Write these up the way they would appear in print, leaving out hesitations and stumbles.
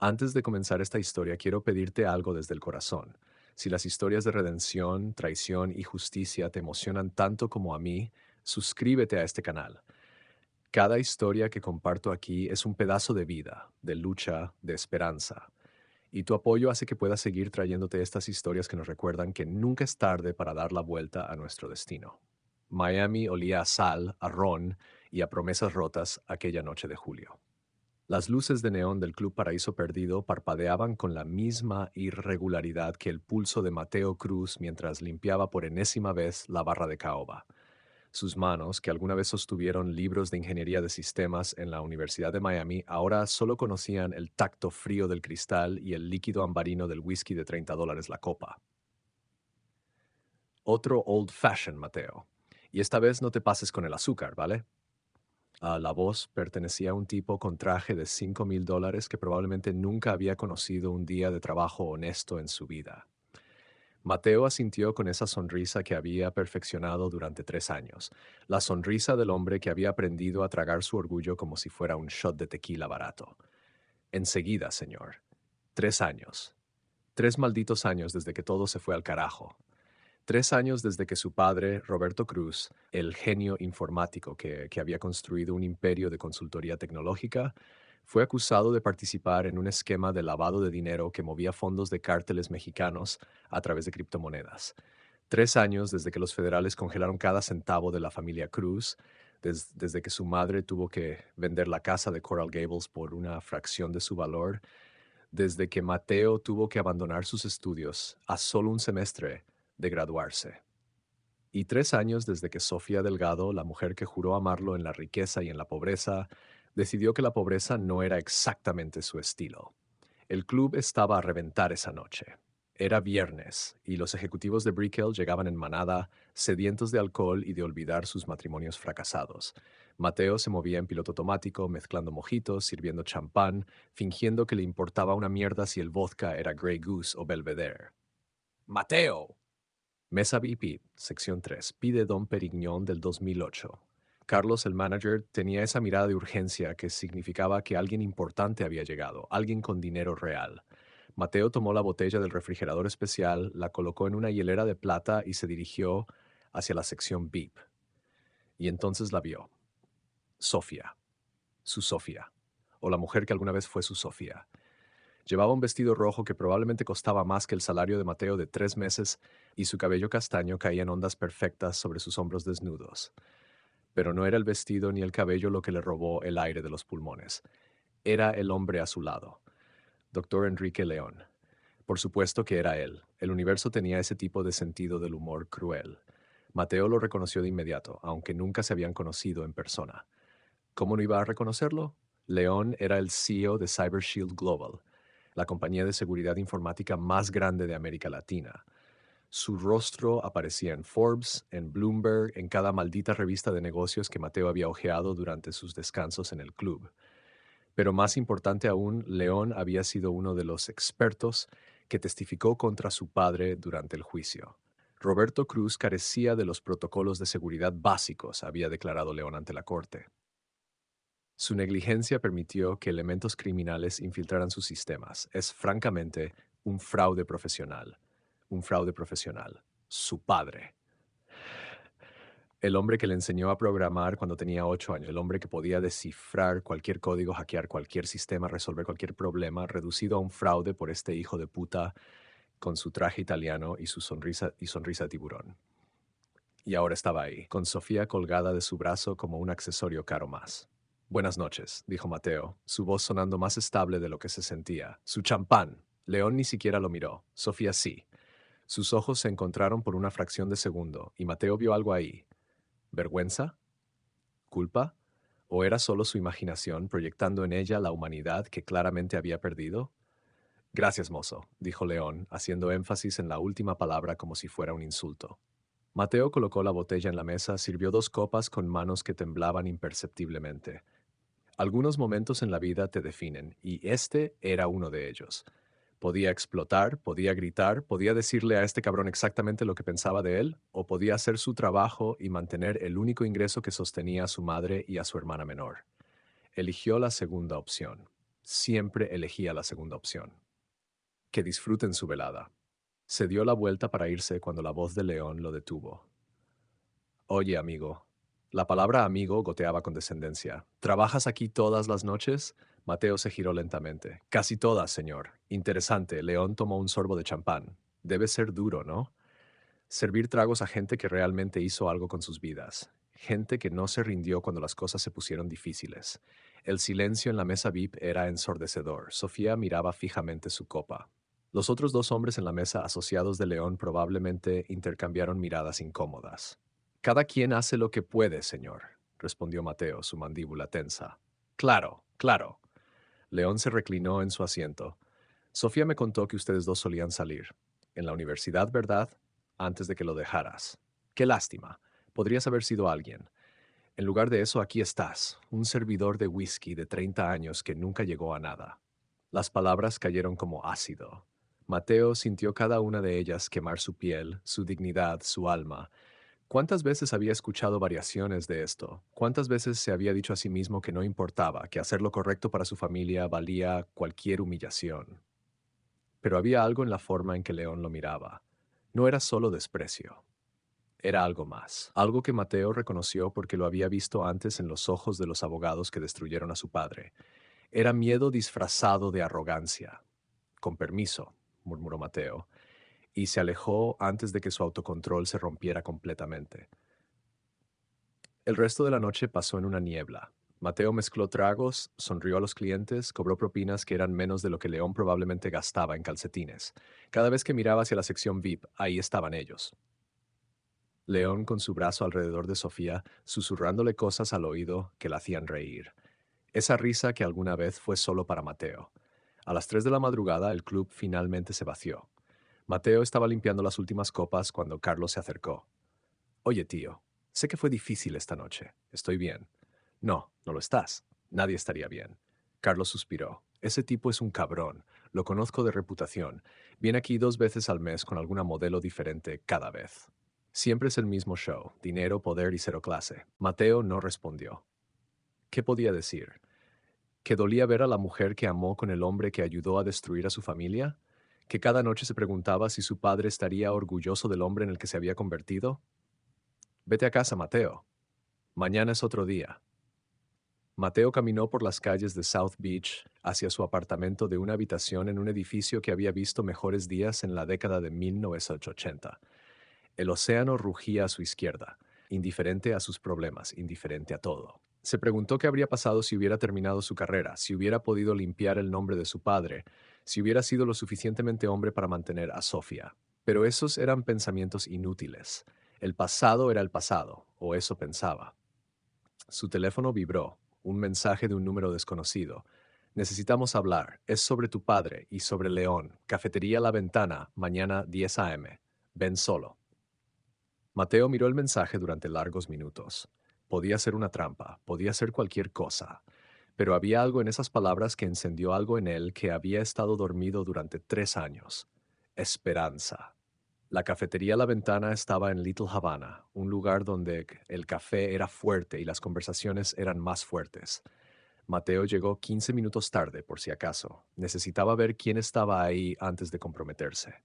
Antes de comenzar esta historia, quiero pedirte algo desde el corazón. Si las historias de redención, traición y justicia te emocionan tanto como a mí, suscríbete a este canal. Cada historia que comparto aquí es un pedazo de vida, de lucha, de esperanza. Y tu apoyo hace que pueda seguir trayéndote estas historias que nos recuerdan que nunca es tarde para dar la vuelta a nuestro destino. Miami olía a sal, a ron y a promesas rotas aquella noche de julio. Las luces de neón del Club Paraíso Perdido parpadeaban con la misma irregularidad que el pulso de Mateo Cruz mientras limpiaba por enésima vez la barra de caoba. Sus manos, que alguna vez sostuvieron libros de ingeniería de sistemas en la Universidad de Miami, ahora solo conocían el tacto frío del cristal y el líquido ambarino del whisky de $30 la copa. Otro old fashion, Mateo. Y esta vez no te pases con el azúcar, ¿vale? La voz pertenecía a un tipo con traje de $5,000 que probablemente nunca había conocido un día de trabajo honesto en su vida. Mateo asintió con esa sonrisa que había perfeccionado durante 3 años, la sonrisa del hombre que había aprendido a tragar su orgullo como si fuera un shot de tequila barato. Enseguida, señor. 3 años. 3 malditos años desde que todo se fue al carajo. 3 años desde que su padre, Roberto Cruz, el genio informático que había construido un imperio de consultoría tecnológica, fue acusado de participar en un esquema de lavado de dinero que movía fondos de cárteles mexicanos a través de criptomonedas. 3 años desde que los federales congelaron cada centavo de la familia Cruz, desde que su madre tuvo que vender la casa de Coral Gables por una fracción de su valor, desde que Mateo tuvo que abandonar sus estudios a solo un semestre de graduarse. Y 3 años desde que Sofía Delgado, la mujer que juró amarlo en la riqueza y en la pobreza, decidió que la pobreza no era exactamente su estilo. El club estaba a reventar esa noche. Era viernes, y los ejecutivos de Brickell llegaban en manada, sedientos de alcohol y de olvidar sus matrimonios fracasados. Mateo se movía en piloto automático, mezclando mojitos, sirviendo champán, fingiendo que le importaba una mierda si el vodka era Grey Goose o Belvedere. ¡Mateo! Mesa VIP, sección 3. Pide Don Perignon del 2008. Carlos, el manager, tenía esa mirada de urgencia que significaba que alguien importante había llegado, alguien con dinero real. Mateo tomó la botella del refrigerador especial, la colocó en una hielera de plata y se dirigió hacia la sección VIP. Y entonces la vio. Sofía. Su Sofía. O la mujer que alguna vez fue su Sofía. Llevaba un vestido rojo que probablemente costaba más que el salario de Mateo de 3 meses y su cabello castaño caía en ondas perfectas sobre sus hombros desnudos. Pero no era el vestido ni el cabello lo que le robó el aire de los pulmones. Era el hombre a su lado, doctor Enrique León. Por supuesto que era él. El universo tenía ese tipo de sentido del humor cruel. Mateo lo reconoció de inmediato, aunque nunca se habían conocido en persona. ¿Cómo no iba a reconocerlo? León era el CEO de CyberShield Global, la compañía de seguridad informática más grande de América Latina. Su rostro aparecía en Forbes, en Bloomberg, en cada maldita revista de negocios que Mateo había hojeado durante sus descansos en el club. Pero más importante aún, León había sido uno de los expertos que testificó contra su padre durante el juicio. Roberto Cruz carecía de los protocolos de seguridad básicos, había declarado León ante la corte. Su negligencia permitió que elementos criminales infiltraran sus sistemas. Es francamente un fraude profesional. Un fraude profesional. Su padre. El hombre que le enseñó a programar cuando tenía 8 años. El hombre que podía descifrar cualquier código, hackear cualquier sistema, resolver cualquier problema, reducido a un fraude por este hijo de puta con su traje italiano y su sonrisa de tiburón. Y ahora estaba ahí, con Sofía colgada de su brazo como un accesorio caro más. Buenas noches, dijo Mateo, su voz sonando más estable de lo que se sentía. Su champán. León ni siquiera lo miró. Sofía sí. Sus ojos se encontraron por una fracción de segundo, y Mateo vio algo ahí. ¿Vergüenza? ¿Culpa? ¿O era solo su imaginación proyectando en ella la humanidad que claramente había perdido? Gracias, mozo, dijo León, haciendo énfasis en la última palabra como si fuera un insulto. Mateo colocó la botella en la mesa, sirvió 2 copas con manos que temblaban imperceptiblemente. Algunos momentos en la vida te definen, y este era uno de ellos. Podía explotar, podía gritar, podía decirle a este cabrón exactamente lo que pensaba de él, o podía hacer su trabajo y mantener el único ingreso que sostenía a su madre y a su hermana menor. Eligió la segunda opción. Siempre elegía la segunda opción. Que disfruten su velada. Se dio la vuelta para irse cuando la voz de León lo detuvo. Oye, amigo. La palabra amigo goteaba con descendencia. ¿Trabajas aquí todas las noches? Mateo se giró lentamente. Casi todas, señor. Interesante. León tomó un sorbo de champán. Debe ser duro, ¿no? Servir tragos a gente que realmente hizo algo con sus vidas. Gente que no se rindió cuando las cosas se pusieron difíciles. El silencio en la mesa VIP era ensordecedor. Sofía miraba fijamente su copa. Los otros dos hombres en la mesa asociados de León probablemente intercambiaron miradas incómodas. Cada quien hace lo que puede, señor, respondió Mateo, su mandíbula tensa. Claro, claro. León se reclinó en su asiento. Sofía me contó que ustedes dos solían salir. En la universidad, ¿verdad? Antes de que lo dejaras. Qué lástima. Podrías haber sido alguien. En lugar de eso, aquí estás, un servidor de whisky de 30 años que nunca llegó a nada. Las palabras cayeron como ácido. Mateo sintió cada una de ellas quemar su piel, su dignidad, su alma. ¿Cuántas veces había escuchado variaciones de esto? ¿Cuántas veces se había dicho a sí mismo que no importaba, que hacer lo correcto para su familia valía cualquier humillación? Pero había algo en la forma en que León lo miraba. No era solo desprecio. Era algo más, algo que Mateo reconoció porque lo había visto antes en los ojos de los abogados que destruyeron a su padre. Era miedo disfrazado de arrogancia. Con permiso, murmuró Mateo, y se alejó antes de que su autocontrol se rompiera completamente. El resto de la noche pasó en una niebla. Mateo mezcló tragos, sonrió a los clientes, cobró propinas que eran menos de lo que León probablemente gastaba en calcetines. Cada vez que miraba hacia la sección VIP, ahí estaban ellos. León con su brazo alrededor de Sofía, susurrándole cosas al oído que la hacían reír. Esa risa que alguna vez fue solo para Mateo. A las 3 de la madrugada el club finalmente se vació. Mateo estaba limpiando las últimas copas cuando Carlos se acercó. Oye, tío, sé que fue difícil esta noche. Estoy bien. No, no lo estás. Nadie estaría bien. Carlos suspiró. Ese tipo es un cabrón. Lo conozco de reputación. Viene aquí 2 veces al mes con alguna modelo diferente cada vez. Siempre es el mismo show. Dinero, poder y cero clase. Mateo no respondió. ¿Qué podía decir? ¿Que dolía ver a la mujer que amó con el hombre que ayudó a destruir a su familia? ¿Que cada noche se preguntaba si su padre estaría orgulloso del hombre en el que se había convertido? Vete a casa, Mateo. Mañana es otro día. Mateo caminó por las calles de South Beach hacia su apartamento de una habitación en un edificio que había visto mejores días en la década de 1980. El océano rugía a su izquierda, indiferente a sus problemas, indiferente a todo. Se preguntó qué habría pasado si hubiera terminado su carrera, si hubiera podido limpiar el nombre de su padre, si hubiera sido lo suficientemente hombre para mantener a Sofía. Pero esos eran pensamientos inútiles. El pasado era el pasado, o eso pensaba. Su teléfono vibró, un mensaje de un número desconocido. Necesitamos hablar. Es sobre tu padre y sobre León. Cafetería La Ventana, mañana 10 a.m. Ven solo. Mateo miró el mensaje durante largos minutos. Podía ser una trampa, podía ser cualquier cosa, pero había algo en esas palabras que encendió algo en él que había estado dormido durante 3 años. Esperanza. La cafetería La Ventana estaba en Little Havana, un lugar donde el café era fuerte y las conversaciones eran más fuertes. Mateo llegó 15 minutos tarde, por si acaso. Necesitaba ver quién estaba ahí antes de comprometerse.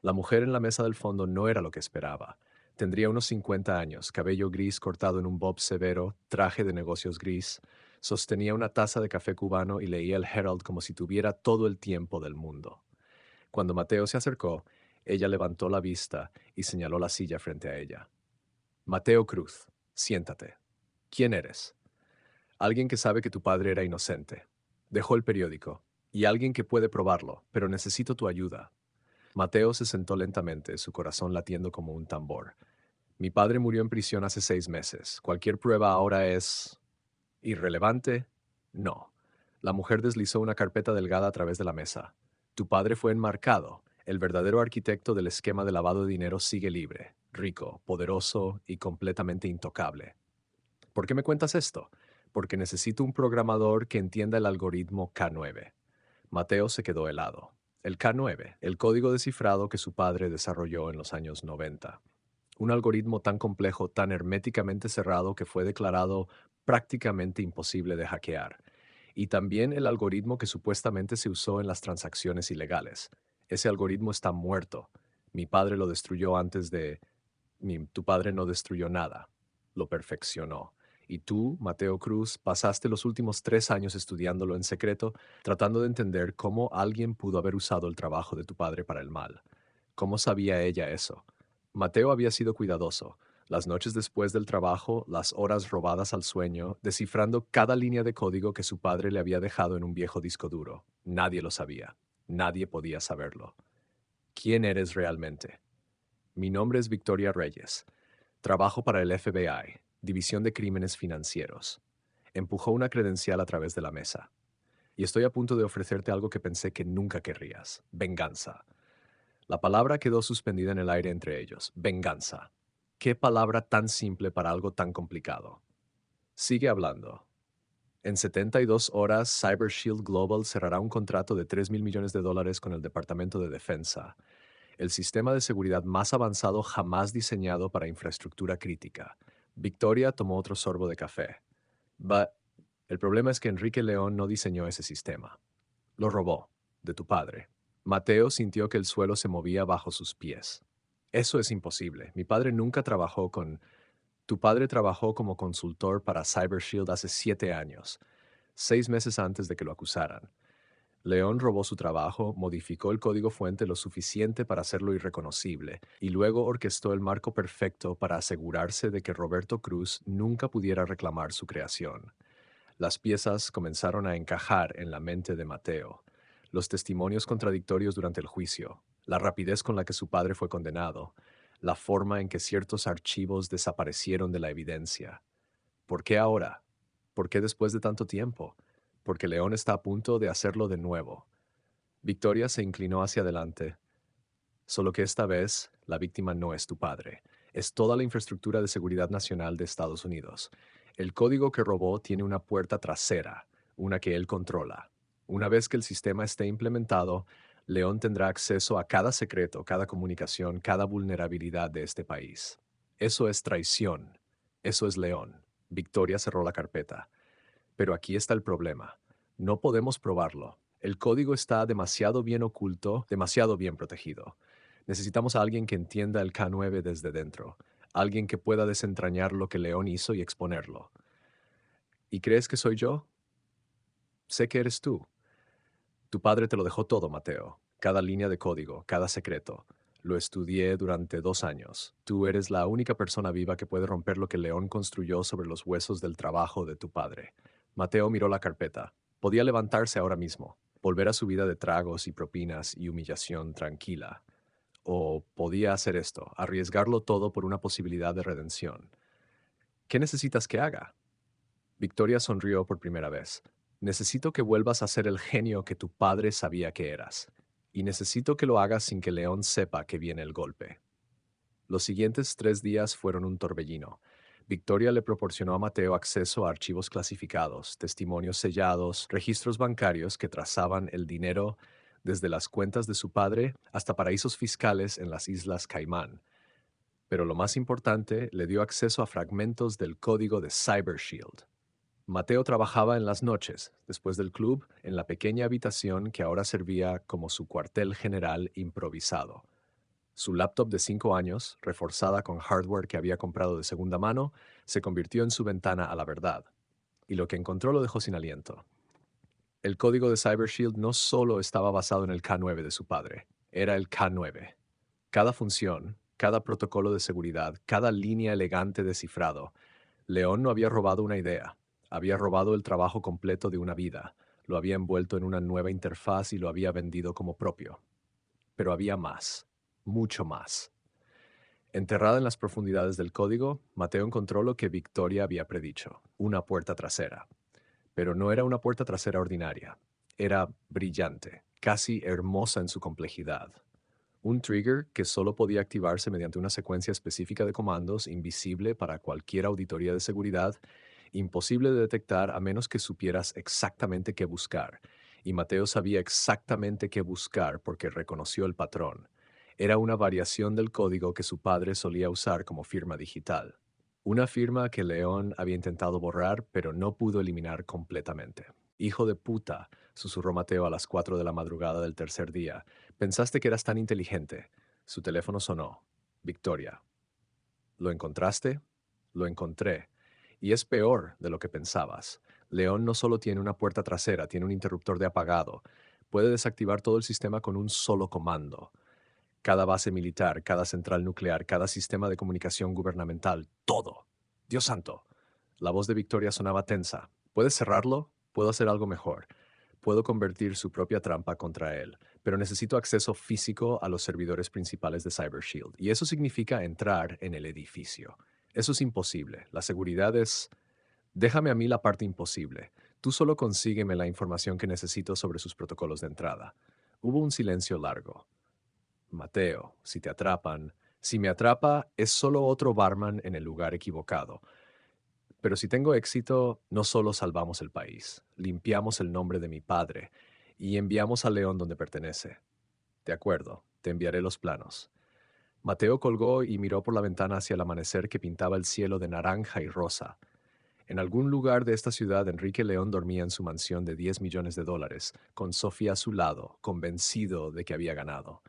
La mujer en la mesa del fondo no era lo que esperaba. Tendría unos 50 años, cabello gris cortado en un bob severo, traje de negocios gris. Sostenía una taza de café cubano y leía el Herald como si tuviera todo el tiempo del mundo. Cuando Mateo se acercó, ella levantó la vista y señaló la silla frente a ella. Mateo Cruz, siéntate. ¿Quién eres? Alguien que sabe que tu padre era inocente. Dejó el periódico. Y alguien que puede probarlo, pero necesito tu ayuda. Mateo se sentó lentamente, su corazón latiendo como un tambor. Mi padre murió en prisión hace 6 meses. Cualquier prueba ahora es... ¿irrelevante? No. La mujer deslizó una carpeta delgada a través de la mesa. Tu padre fue enmarcado. El verdadero arquitecto del esquema de lavado de dinero sigue libre, rico, poderoso y completamente intocable. ¿Por qué me cuentas esto? Porque necesito un programador que entienda el algoritmo K9. Mateo se quedó helado. El K9, el código descifrado que su padre desarrolló en los años 90. Un algoritmo tan complejo, tan herméticamente cerrado que fue declarado prácticamente imposible de hackear. Y también el algoritmo que supuestamente se usó en las transacciones ilegales. Ese algoritmo está muerto. Mi padre lo destruyó antes de... Tu padre no destruyó nada. Lo perfeccionó. Y tú, Mateo Cruz, pasaste los últimos 3 años estudiándolo en secreto, tratando de entender cómo alguien pudo haber usado el trabajo de tu padre para el mal. ¿Cómo sabía ella eso? Mateo había sido cuidadoso. Las noches después del trabajo, las horas robadas al sueño, descifrando cada línea de código que su padre le había dejado en un viejo disco duro. Nadie lo sabía. Nadie podía saberlo. ¿Quién eres realmente? Mi nombre es Victoria Reyes. Trabajo para el FBI, División de Crímenes Financieros. Empujó una credencial a través de la mesa. Y estoy a punto de ofrecerte algo que pensé que nunca querrías. Venganza. La palabra quedó suspendida en el aire entre ellos. Venganza. ¿Qué palabra tan simple para algo tan complicado? Sigue hablando. En 72 horas, Cyber Shield Global cerrará un contrato de $3.000 millones con el Departamento de Defensa, el sistema de seguridad más avanzado jamás diseñado para infraestructura crítica. Victoria tomó otro sorbo de café. El problema es que Enrique León no diseñó ese sistema. Lo robó, de tu padre. Mateo sintió que el suelo se movía bajo sus pies. Eso es imposible. Mi padre nunca trabajó con... Tu padre trabajó como consultor para Cyber Shield hace 7 años, 6 meses antes de que lo acusaran. León robó su trabajo, modificó el código fuente lo suficiente para hacerlo irreconocible y luego orquestó el marco perfecto para asegurarse de que Roberto Cruz nunca pudiera reclamar su creación. Las piezas comenzaron a encajar en la mente de Mateo. Los testimonios contradictorios durante el juicio, la rapidez con la que su padre fue condenado, la forma en que ciertos archivos desaparecieron de la evidencia. ¿Por qué ahora? ¿Por qué después de tanto tiempo? Porque León está a punto de hacerlo de nuevo. Victoria se inclinó hacia adelante. Solo que esta vez la víctima no es tu padre. Es toda la infraestructura de seguridad nacional de Estados Unidos. El código que robó tiene una puerta trasera, una que él controla. Una vez que el sistema esté implementado, León tendrá acceso a cada secreto, cada comunicación, cada vulnerabilidad de este país. Eso es traición. Eso es León. Victoria cerró la carpeta. Pero aquí está el problema. No podemos probarlo. El código está demasiado bien oculto, demasiado bien protegido. Necesitamos a alguien que entienda el K9 desde dentro, alguien que pueda desentrañar lo que León hizo y exponerlo. ¿Y crees que soy yo? Sé que eres tú. Tu padre te lo dejó todo, Mateo. Cada línea de código, cada secreto. Lo estudié durante 2 años. Tú eres la única persona viva que puede romper lo que León construyó sobre los huesos del trabajo de tu padre. Mateo miró la carpeta. Podía levantarse ahora mismo, volver a su vida de tragos y propinas y humillación tranquila. O podía hacer esto, arriesgarlo todo por una posibilidad de redención. ¿Qué necesitas que haga? Victoria sonrió por primera vez. Necesito que vuelvas a ser el genio que tu padre sabía que eras. Y necesito que lo hagas sin que León sepa que viene el golpe. Los siguientes 3 días fueron un torbellino. Victoria le proporcionó a Mateo acceso a archivos clasificados, testimonios sellados, registros bancarios que trazaban el dinero desde las cuentas de su padre hasta paraísos fiscales en las Islas Caimán. Pero lo más importante, le dio acceso a fragmentos del código de Cyber Shield. Mateo trabajaba en las noches, después del club, en la pequeña habitación que ahora servía como su cuartel general improvisado. Su laptop de 5 años, reforzada con hardware que había comprado de segunda mano, se convirtió en su ventana a la verdad. Y lo que encontró lo dejó sin aliento. El código de CyberShield no solo estaba basado en el K9 de su padre, era el K9. Cada función, cada protocolo de seguridad, cada línea elegante de cifrado. León no había robado una idea, había robado el trabajo completo de una vida, lo había envuelto en una nueva interfaz y lo había vendido como propio. Pero había más, mucho más. Enterrada en las profundidades del código, Mateo encontró lo que Victoria había predicho, una puerta trasera. Pero no era una puerta trasera ordinaria, era brillante, casi hermosa en su complejidad. Un trigger que solo podía activarse mediante una secuencia específica de comandos invisible para cualquier auditoría de seguridad, imposible de detectar a menos que supieras exactamente qué buscar. Y Mateo sabía exactamente qué buscar porque reconoció el patrón. Era una variación del código que su padre solía usar como firma digital. Una firma que León había intentado borrar, pero no pudo eliminar completamente. Hijo de puta, susurró Mateo a las 4 de la madrugada del tercer día. Pensaste que eras tan inteligente. Su teléfono sonó. Victoria. ¿Lo encontraste? Lo encontré. Y es peor de lo que pensabas. León no solo tiene una puerta trasera, tiene un interruptor de apagado. Puede desactivar todo el sistema con un solo comando. Cada base militar, cada central nuclear, cada sistema de comunicación gubernamental, todo. Dios santo. La voz de Victoria sonaba tensa. ¿Puedes cerrarlo? Puedo hacer algo mejor. Puedo convertir su propia trampa contra él, pero necesito acceso físico a los servidores principales de Cyber Shield, y eso significa entrar en el edificio. Eso es imposible. La seguridad es... Déjame a mí la parte imposible. Tú solo consígueme la información que necesito sobre sus protocolos de entrada. Hubo un silencio largo. Mateo, si te atrapan, si me atrapa, es solo otro barman en el lugar equivocado. Pero si tengo éxito, no solo salvamos el país, limpiamos el nombre de mi padre y enviamos a León donde pertenece. De acuerdo, te enviaré los planos. Mateo colgó y miró por la ventana hacia el amanecer que pintaba el cielo de naranja y rosa. En algún lugar de esta ciudad, Enrique León dormía en su mansión de $10 millones, con Sofía a su lado, convencido de que había ganado.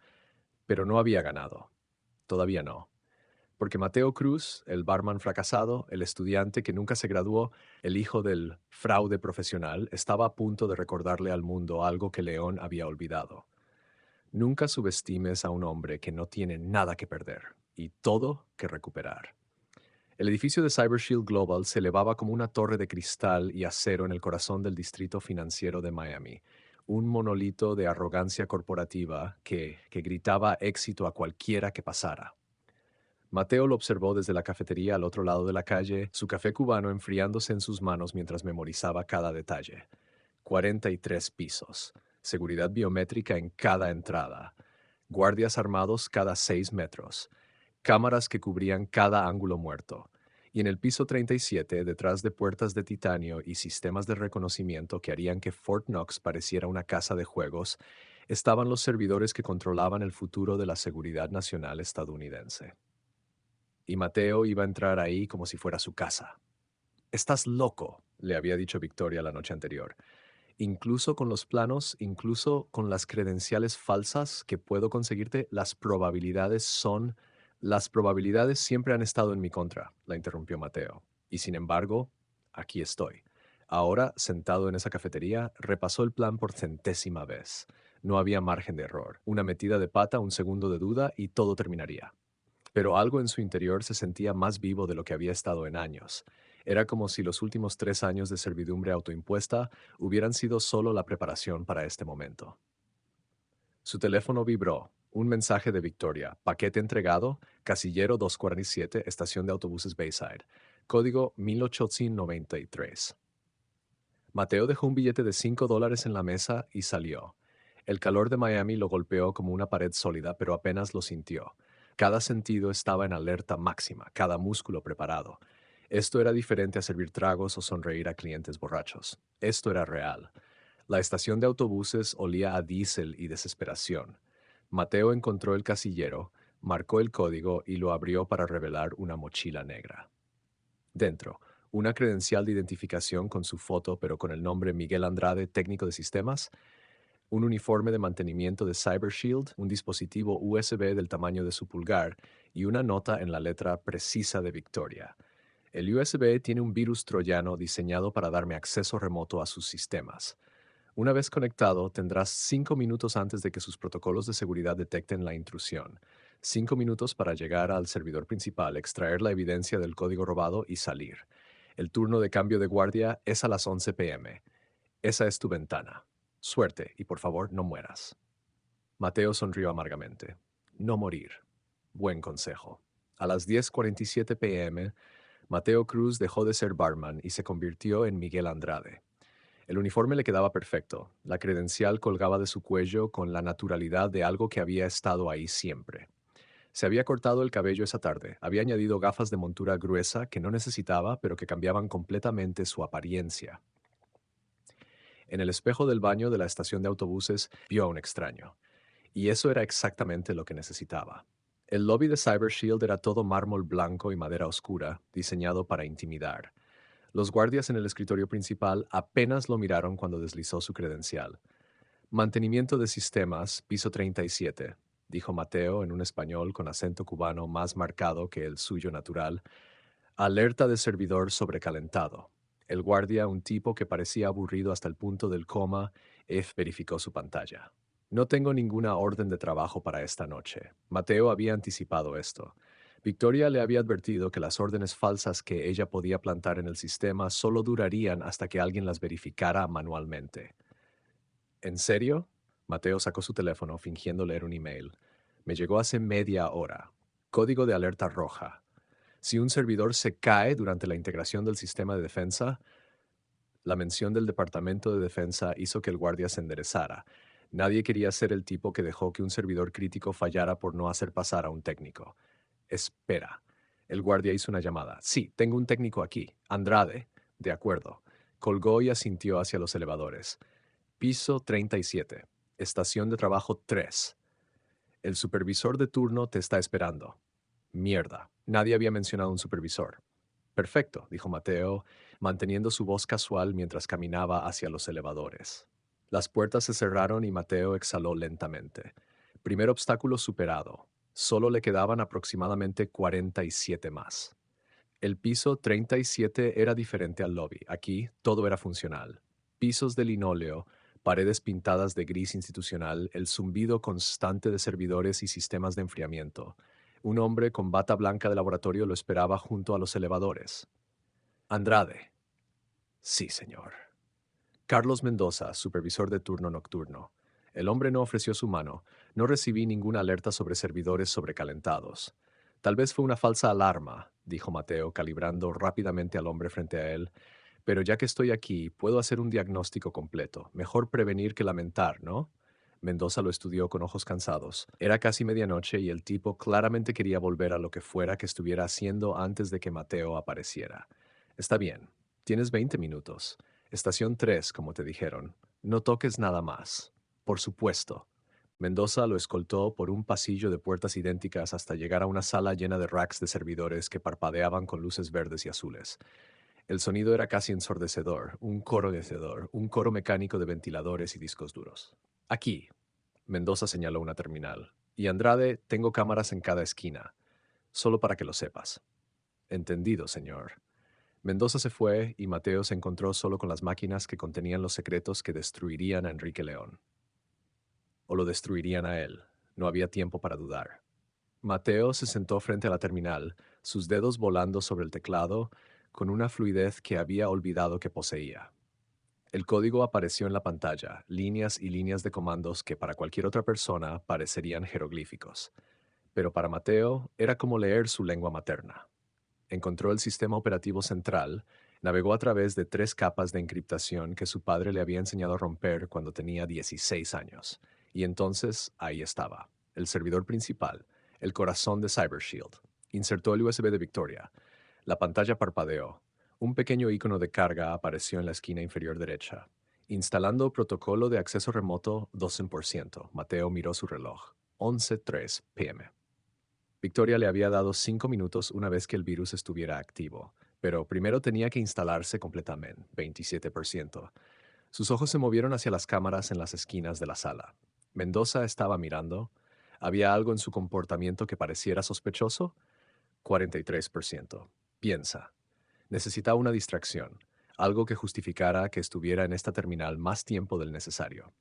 Pero no había ganado. Todavía no. Porque Mateo Cruz, el barman fracasado, el estudiante que nunca se graduó, el hijo del fraude profesional, estaba a punto de recordarle al mundo algo que León había olvidado. Nunca subestimes a un hombre que no tiene nada que perder y todo que recuperar. El edificio de CyberShield Global se elevaba como una torre de cristal y acero en el corazón del distrito financiero de Miami, un monolito de arrogancia corporativa que gritaba éxito a cualquiera que pasara. Mateo lo observó desde la cafetería al otro lado de la calle, su café cubano enfriándose en sus manos mientras memorizaba cada detalle. 43 pisos, seguridad biométrica en cada entrada, guardias armados cada 6 metros, cámaras que cubrían cada ángulo muerto. Y en el piso 37, detrás de puertas de titanio y sistemas de reconocimiento que harían que Fort Knox pareciera una casa de juegos, estaban los servidores que controlaban el futuro de la seguridad nacional estadounidense. Y Mateo iba a entrar ahí como si fuera su casa. Estás loco, le había dicho Victoria la noche anterior. Incluso con los planos, incluso con las credenciales falsas que puedo conseguirte, las probabilidades siempre han estado en mi contra, la interrumpió Mateo. Y sin embargo, aquí estoy. Ahora, sentado en esa cafetería, repasó el plan por centésima vez. No había margen de error. Una metida de pata, un segundo de duda y todo terminaría. Pero algo en su interior se sentía más vivo de lo que había estado en años. Era como si los últimos 3 años de servidumbre autoimpuesta hubieran sido solo la preparación para este momento. Su teléfono vibró. Un mensaje de Victoria. Paquete entregado. Casillero 247, estación de autobuses Bayside. Código 1893. Mateo dejó un billete de $5 en la mesa y salió. El calor de Miami lo golpeó como una pared sólida, pero apenas lo sintió. Cada sentido estaba en alerta máxima, cada músculo preparado. Esto era diferente a servir tragos o sonreír a clientes borrachos. Esto era real. La estación de autobuses olía a diésel y desesperación. Mateo encontró el casillero, marcó el código y lo abrió para revelar una mochila negra. Dentro, una credencial de identificación con su foto pero con el nombre Miguel Andrade, técnico de sistemas, un uniforme de mantenimiento de CyberShield, un dispositivo USB del tamaño de su pulgar y una nota en la letra precisa de Victoria. El USB tiene un virus troyano diseñado para darme acceso remoto a sus sistemas. Una vez conectado, tendrás 5 minutos antes de que sus protocolos de seguridad detecten la intrusión. 5 minutos para llegar al servidor principal, extraer la evidencia del código robado y salir. El turno de cambio de guardia es a las 11 p.m. Esa es tu ventana. Suerte y por favor no mueras. Mateo sonrió amargamente. No morir. Buen consejo. A las 10:47 p.m., Mateo Cruz dejó de ser barman y se convirtió en Miguel Andrade. El uniforme le quedaba perfecto. La credencial colgaba de su cuello con la naturalidad de algo que había estado ahí siempre. Se había cortado el cabello esa tarde, había añadido gafas de montura gruesa que no necesitaba, pero que cambiaban completamente su apariencia. En el espejo del baño de la estación de autobuses vio a un extraño. Y eso era exactamente lo que necesitaba. El lobby de CyberShield era todo mármol blanco y madera oscura, diseñado para intimidar. Los guardias en el escritorio principal apenas lo miraron cuando deslizó su credencial. Mantenimiento de sistemas, piso 37, dijo Mateo en un español con acento cubano más marcado que el suyo natural. Alerta de servidor sobrecalentado. El guardia, un tipo que parecía aburrido hasta el punto del coma, verificó su pantalla. No tengo ninguna orden de trabajo para esta noche. Mateo había anticipado esto. Victoria le había advertido que las órdenes falsas que ella podía plantar en el sistema solo durarían hasta que alguien las verificara manualmente. ¿En serio? Mateo sacó su teléfono fingiendo leer un email. Me llegó hace media hora. Código de alerta roja. Si un servidor se cae durante la integración del sistema de defensa, la mención del Departamento de Defensa hizo que el guardia se enderezara. Nadie quería ser el tipo que dejó que un servidor crítico fallara por no hacer pasar a un técnico. Espera. El guardia hizo una llamada. Sí, tengo un técnico aquí. Andrade. De acuerdo. Colgó y asintió hacia los elevadores. Piso 37. Estación de trabajo 3. El supervisor de turno te está esperando. Mierda. Nadie había mencionado un supervisor. Perfecto, dijo Mateo, manteniendo su voz casual mientras caminaba hacia los elevadores. Las puertas se cerraron y Mateo exhaló lentamente. Primer obstáculo superado. Solo le quedaban aproximadamente 47 más. El piso 37 era diferente al lobby. Aquí todo era funcional. Pisos de linóleo, paredes pintadas de gris institucional, el zumbido constante de servidores y sistemas de enfriamiento. Un hombre con bata blanca de laboratorio lo esperaba junto a los elevadores. Andrade. Sí, señor. Carlos Mendoza, supervisor de turno nocturno. El hombre no ofreció su mano. No recibí ninguna alerta sobre servidores sobrecalentados. Tal vez fue una falsa alarma, dijo Mateo, calibrando rápidamente al hombre frente a él. Pero ya que estoy aquí, puedo hacer un diagnóstico completo. Mejor prevenir que lamentar, ¿no? Mendoza lo estudió con ojos cansados. Era casi medianoche y el tipo claramente quería volver a lo que fuera que estuviera haciendo antes de que Mateo apareciera. Está bien. Tienes 20 minutos. Estación 3, como te dijeron. No toques nada más. Por supuesto. Mendoza lo escoltó por un pasillo de puertas idénticas hasta llegar a una sala llena de racks de servidores que parpadeaban con luces verdes y azules. El sonido era casi ensordecedor, un coro mecánico de ventiladores y discos duros. Aquí, Mendoza señaló una terminal. Y Andrade, tengo cámaras en cada esquina. Solo para que lo sepas. Entendido, señor. Mendoza se fue y Mateo se encontró solo con las máquinas que contenían los secretos que destruirían a Enrique León. O lo destruirían a él. No había tiempo para dudar. Mateo se sentó frente a la terminal, sus dedos volando sobre el teclado, con una fluidez que había olvidado que poseía. El código apareció en la pantalla, líneas y líneas de comandos que para cualquier otra persona parecerían jeroglíficos. Pero para Mateo era como leer su lengua materna. Encontró el sistema operativo central, navegó a través de 3 capas de encriptación que su padre le había enseñado a romper cuando tenía 16 años. Y entonces ahí estaba, el servidor principal, el corazón de CyberShield. Insertó el USB de Victoria. La pantalla parpadeó. Un pequeño icono de carga apareció en la esquina inferior derecha. Instalando protocolo de acceso remoto 12%. Mateo miró su reloj. 11:03 p.m. Victoria le había dado 5 minutos una vez que el virus estuviera activo, pero primero tenía que instalarse completamente, 27%. Sus ojos se movieron hacia las cámaras en las esquinas de la sala. Mendoza estaba mirando. ¿Había algo en su comportamiento que pareciera sospechoso? 43%. Piensa. Necesitaba una distracción, algo que justificara que estuviera en esta terminal más tiempo del necesario.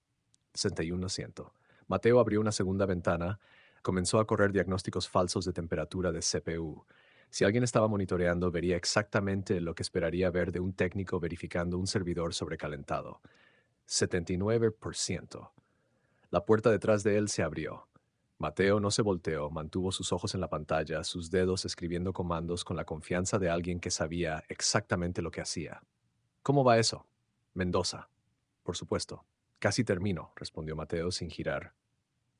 61%. Mateo abrió una segunda ventana, comenzó a correr diagnósticos falsos de temperatura de CPU. Si alguien estaba monitoreando, vería exactamente lo que esperaría ver de un técnico verificando un servidor sobrecalentado. 79%. La puerta detrás de él se abrió. Mateo no se volteó, mantuvo sus ojos en la pantalla, sus dedos escribiendo comandos con la confianza de alguien que sabía exactamente lo que hacía. ¿Cómo va eso? Mendoza. Por supuesto. Casi termino, respondió Mateo sin girar.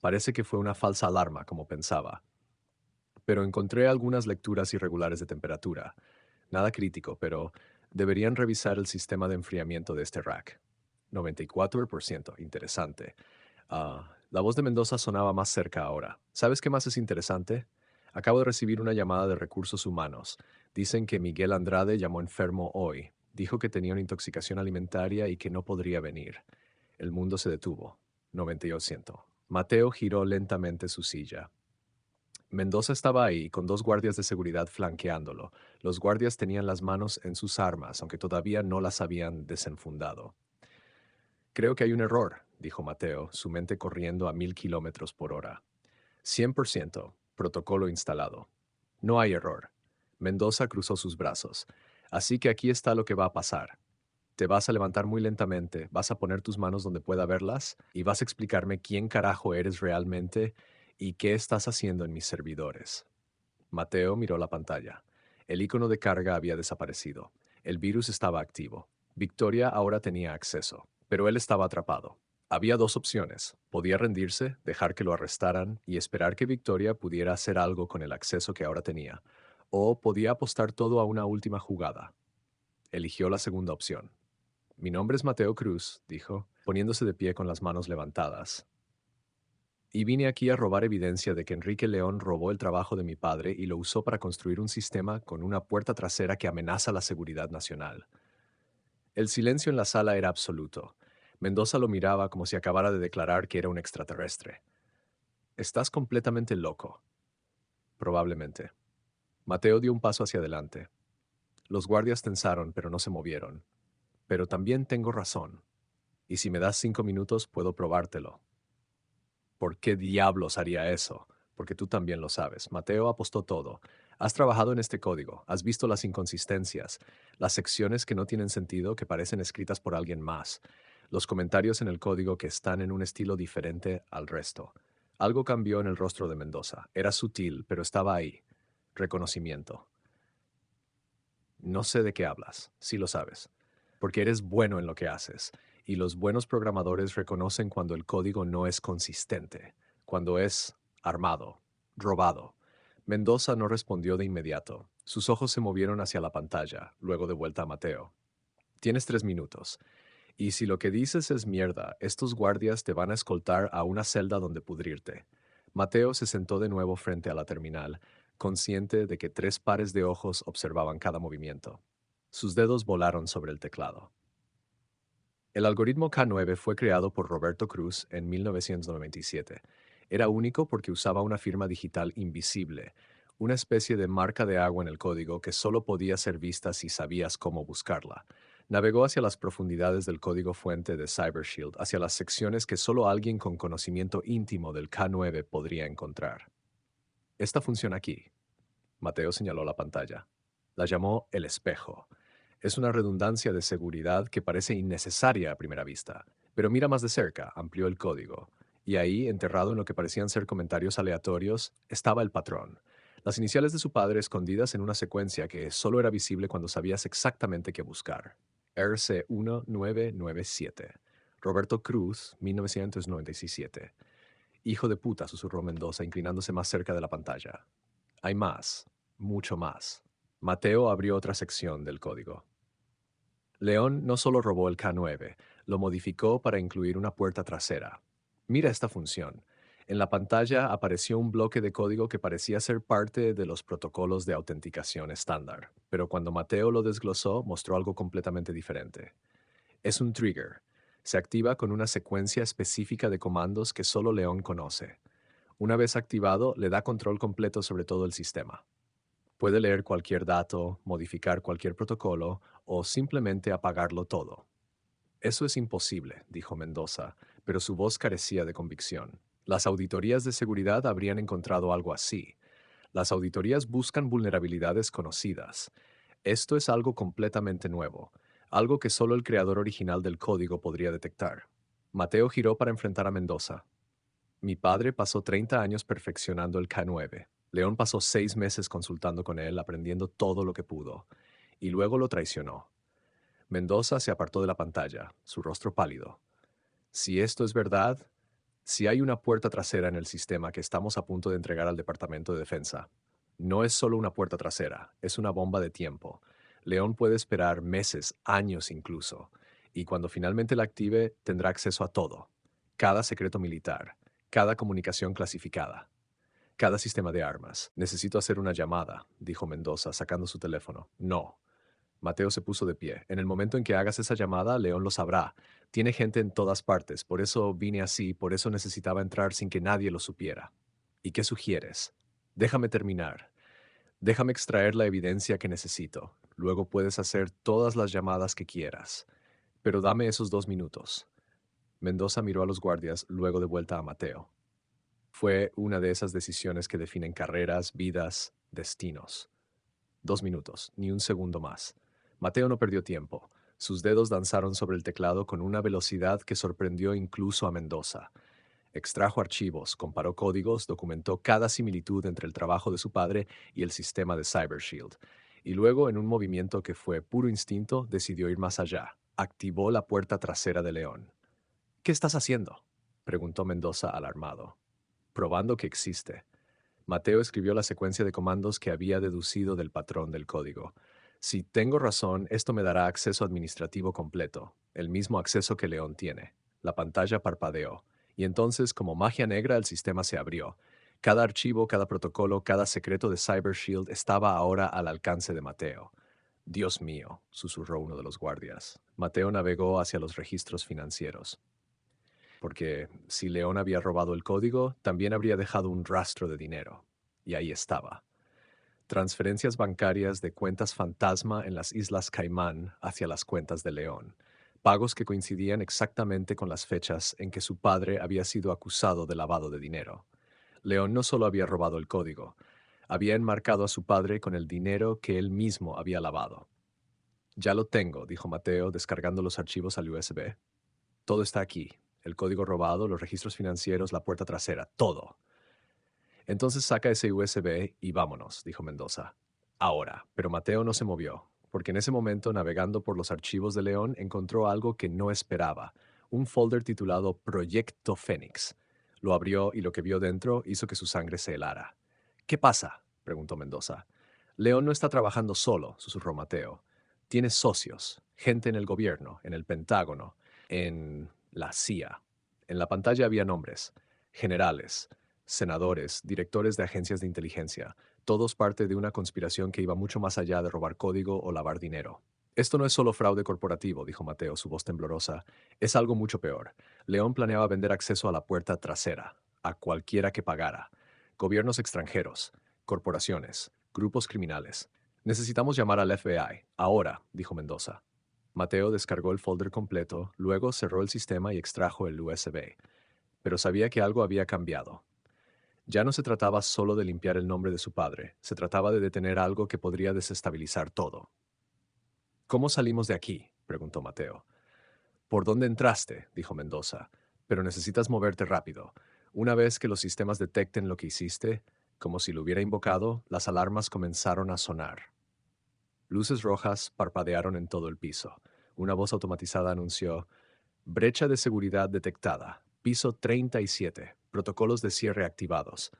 Parece que fue una falsa alarma, como pensaba. Pero encontré algunas lecturas irregulares de temperatura. Nada crítico, pero deberían revisar el sistema de enfriamiento de este rack. 94%. Interesante. La voz de Mendoza sonaba más cerca ahora. ¿Sabes qué más es interesante? Acabo de recibir una llamada de recursos humanos. Dicen que Miguel Andrade llamó enfermo hoy. Dijo que tenía una intoxicación alimentaria y que no podría venir. El mundo se detuvo. 98. Mateo giró lentamente su silla. Mendoza estaba ahí, con dos guardias de seguridad flanqueándolo. Los guardias tenían las manos en sus armas, aunque todavía no las habían desenfundado. Creo que hay un error, dijo Mateo, su mente corriendo a 1000 km/h. 100%. Protocolo instalado. No hay error. Mendoza cruzó sus brazos. Así que aquí está lo que va a pasar. Te vas a levantar muy lentamente, vas a poner tus manos donde pueda verlas y vas a explicarme quién carajo eres realmente y qué estás haciendo en mis servidores. Mateo miró la pantalla. El icono de carga había desaparecido. El virus estaba activo. Victoria ahora tenía acceso, pero él estaba atrapado. Había dos opciones. Podía rendirse, dejar que lo arrestaran y esperar que Victoria pudiera hacer algo con el acceso que ahora tenía. O podía apostar todo a una última jugada. Eligió la segunda opción. Mi nombre es Mateo Cruz, dijo, poniéndose de pie con las manos levantadas. Y vine aquí a robar evidencia de que Enrique León robó el trabajo de mi padre y lo usó para construir un sistema con una puerta trasera que amenaza la seguridad nacional. El silencio en la sala era absoluto. Mendoza lo miraba como si acabara de declarar que era un extraterrestre. Estás completamente loco. Probablemente. Mateo dio un paso hacia adelante. Los guardias tensaron, pero no se movieron. Pero también tengo razón. Y si me das 5 minutos, puedo probártelo. ¿Por qué diablos haría eso? Porque tú también lo sabes. Mateo apostó todo. Has trabajado en este código, has visto las inconsistencias, las secciones que no tienen sentido, que parecen escritas por alguien más, los comentarios en el código que están en un estilo diferente al resto. Algo cambió en el rostro de Mendoza. Era sutil, pero estaba ahí. Reconocimiento. No sé de qué hablas, sí lo sabes, porque eres bueno en lo que haces, y los buenos programadores reconocen cuando el código no es consistente, cuando es armado, robado. Mendoza no respondió de inmediato. Sus ojos se movieron hacia la pantalla, luego de vuelta a Mateo. Tienes 3 minutos. Y si lo que dices es mierda, estos guardias te van a escoltar a una celda donde pudrirte. Mateo se sentó de nuevo frente a la terminal, consciente de que 3 pares de ojos observaban cada movimiento. Sus dedos volaron sobre el teclado. El algoritmo K9 fue creado por Roberto Cruz en 1997. Era único porque usaba una firma digital invisible, una especie de marca de agua en el código que solo podía ser vista si sabías cómo buscarla. Navegó hacia las profundidades del código fuente de CyberShield, hacia las secciones que solo alguien con conocimiento íntimo del K9 podría encontrar. Esta funciona aquí. Mateo señaló la pantalla. La llamó el espejo. Es una redundancia de seguridad que parece innecesaria a primera vista, pero mira más de cerca, amplió el código. Y ahí, enterrado en lo que parecían ser comentarios aleatorios, estaba el patrón. Las iniciales de su padre escondidas en una secuencia que solo era visible cuando sabías exactamente qué buscar. RC1997. Roberto Cruz, 1997. Hijo de puta, susurró Mendoza, inclinándose más cerca de la pantalla. Hay más, mucho más. Mateo abrió otra sección del código. León no solo robó el K9, lo modificó para incluir una puerta trasera. Mira esta función. En la pantalla apareció un bloque de código que parecía ser parte de los protocolos de autenticación estándar, pero cuando Mateo lo desglosó mostró algo completamente diferente. Es un trigger. Se activa con una secuencia específica de comandos que solo León conoce. Una vez activado, le da control completo sobre todo el sistema. Puede leer cualquier dato, modificar cualquier protocolo o simplemente apagarlo todo. Eso es imposible, dijo Mendoza, pero su voz carecía de convicción. Las auditorías de seguridad habrían encontrado algo así. Las auditorías buscan vulnerabilidades conocidas. Esto es algo completamente nuevo, algo que solo el creador original del código podría detectar. Mateo giró para enfrentar a Mendoza. Mi padre pasó 30 años perfeccionando el K9. León pasó 6 meses consultando con él, aprendiendo todo lo que pudo, y luego lo traicionó. Mendoza se apartó de la pantalla, su rostro pálido. Si esto es verdad, si hay una puerta trasera en el sistema que estamos a punto de entregar al Departamento de Defensa, no es solo una puerta trasera, es una bomba de tiempo. León puede esperar meses, años incluso, y cuando finalmente la active tendrá acceso a todo. Cada secreto militar, cada comunicación clasificada, cada sistema de armas. Necesito hacer una llamada, dijo Mendoza, sacando su teléfono. No. Mateo se puso de pie. En el momento en que hagas esa llamada, León lo sabrá. Tiene gente en todas partes, por eso vine así, por eso necesitaba entrar sin que nadie lo supiera. ¿Y qué sugieres? Déjame terminar. Déjame extraer la evidencia que necesito. Luego puedes hacer todas las llamadas que quieras. Pero dame esos 2 minutos. Mendoza miró a los guardias, luego de vuelta a Mateo. Fue una de esas decisiones que definen carreras, vidas, destinos. 2 minutos, ni un segundo más. Mateo no perdió tiempo. Sus dedos danzaron sobre el teclado con una velocidad que sorprendió incluso a Mendoza. Extrajo archivos, comparó códigos, documentó cada similitud entre el trabajo de su padre y el sistema de CyberShield. Y luego, en un movimiento que fue puro instinto, decidió ir más allá. Activó la puerta trasera de León. ¿Qué estás haciendo?, preguntó Mendoza alarmado. Probando que existe. Mateo escribió la secuencia de comandos que había deducido del patrón del código. Si tengo razón, esto me dará acceso administrativo completo, el mismo acceso que León tiene. La pantalla parpadeó, y entonces, como magia negra, el sistema se abrió. Cada archivo, cada protocolo, cada secreto de CyberShield estaba ahora al alcance de Mateo. Dios mío, susurró uno de los guardias. Mateo navegó hacia los registros financieros. Porque si León había robado el código, también habría dejado un rastro de dinero. Y ahí estaba. Transferencias bancarias de cuentas fantasma en las Islas Caimán hacia las cuentas de León. Pagos que coincidían exactamente con las fechas en que su padre había sido acusado de lavado de dinero. León no solo había robado el código, había enmarcado a su padre con el dinero que él mismo había lavado. Ya lo tengo, dijo Mateo, descargando los archivos al USB. Todo está aquí. El código robado, los registros financieros, la puerta trasera, todo. Entonces saca ese USB y vámonos, dijo Mendoza. Ahora, pero Mateo no se movió, porque en ese momento, navegando por los archivos de León, encontró algo que no esperaba, un folder titulado Proyecto Fénix. Lo abrió y lo que vio dentro hizo que su sangre se helara. ¿Qué pasa?, preguntó Mendoza. León no está trabajando solo, susurró Mateo. Tiene socios, gente en el gobierno, en el Pentágono, en la CIA. En la pantalla había nombres: generales, senadores, directores de agencias de inteligencia, todos parte de una conspiración que iba mucho más allá de robar código o lavar dinero. Esto no es solo fraude corporativo, dijo Mateo, su voz temblorosa. Es algo mucho peor. León planeaba vender acceso a la puerta trasera, a cualquiera que pagara. Gobiernos extranjeros, corporaciones, grupos criminales. Necesitamos llamar al FBI. Ahora, dijo Mendoza. Mateo descargó el folder completo, luego cerró el sistema y extrajo el USB. Pero sabía que algo había cambiado. Ya no se trataba solo de limpiar el nombre de su padre, se trataba de detener algo que podría desestabilizar todo. ¿Cómo salimos de aquí?, preguntó Mateo. ¿Por dónde entraste?, dijo Mendoza. Pero necesitas moverte rápido. Una vez que los sistemas detecten lo que hiciste, como si lo hubiera invocado, las alarmas comenzaron a sonar. Luces rojas parpadearon en todo el piso. Una voz automatizada anunció: brecha de seguridad detectada. Piso 37. Protocolos de cierre activados.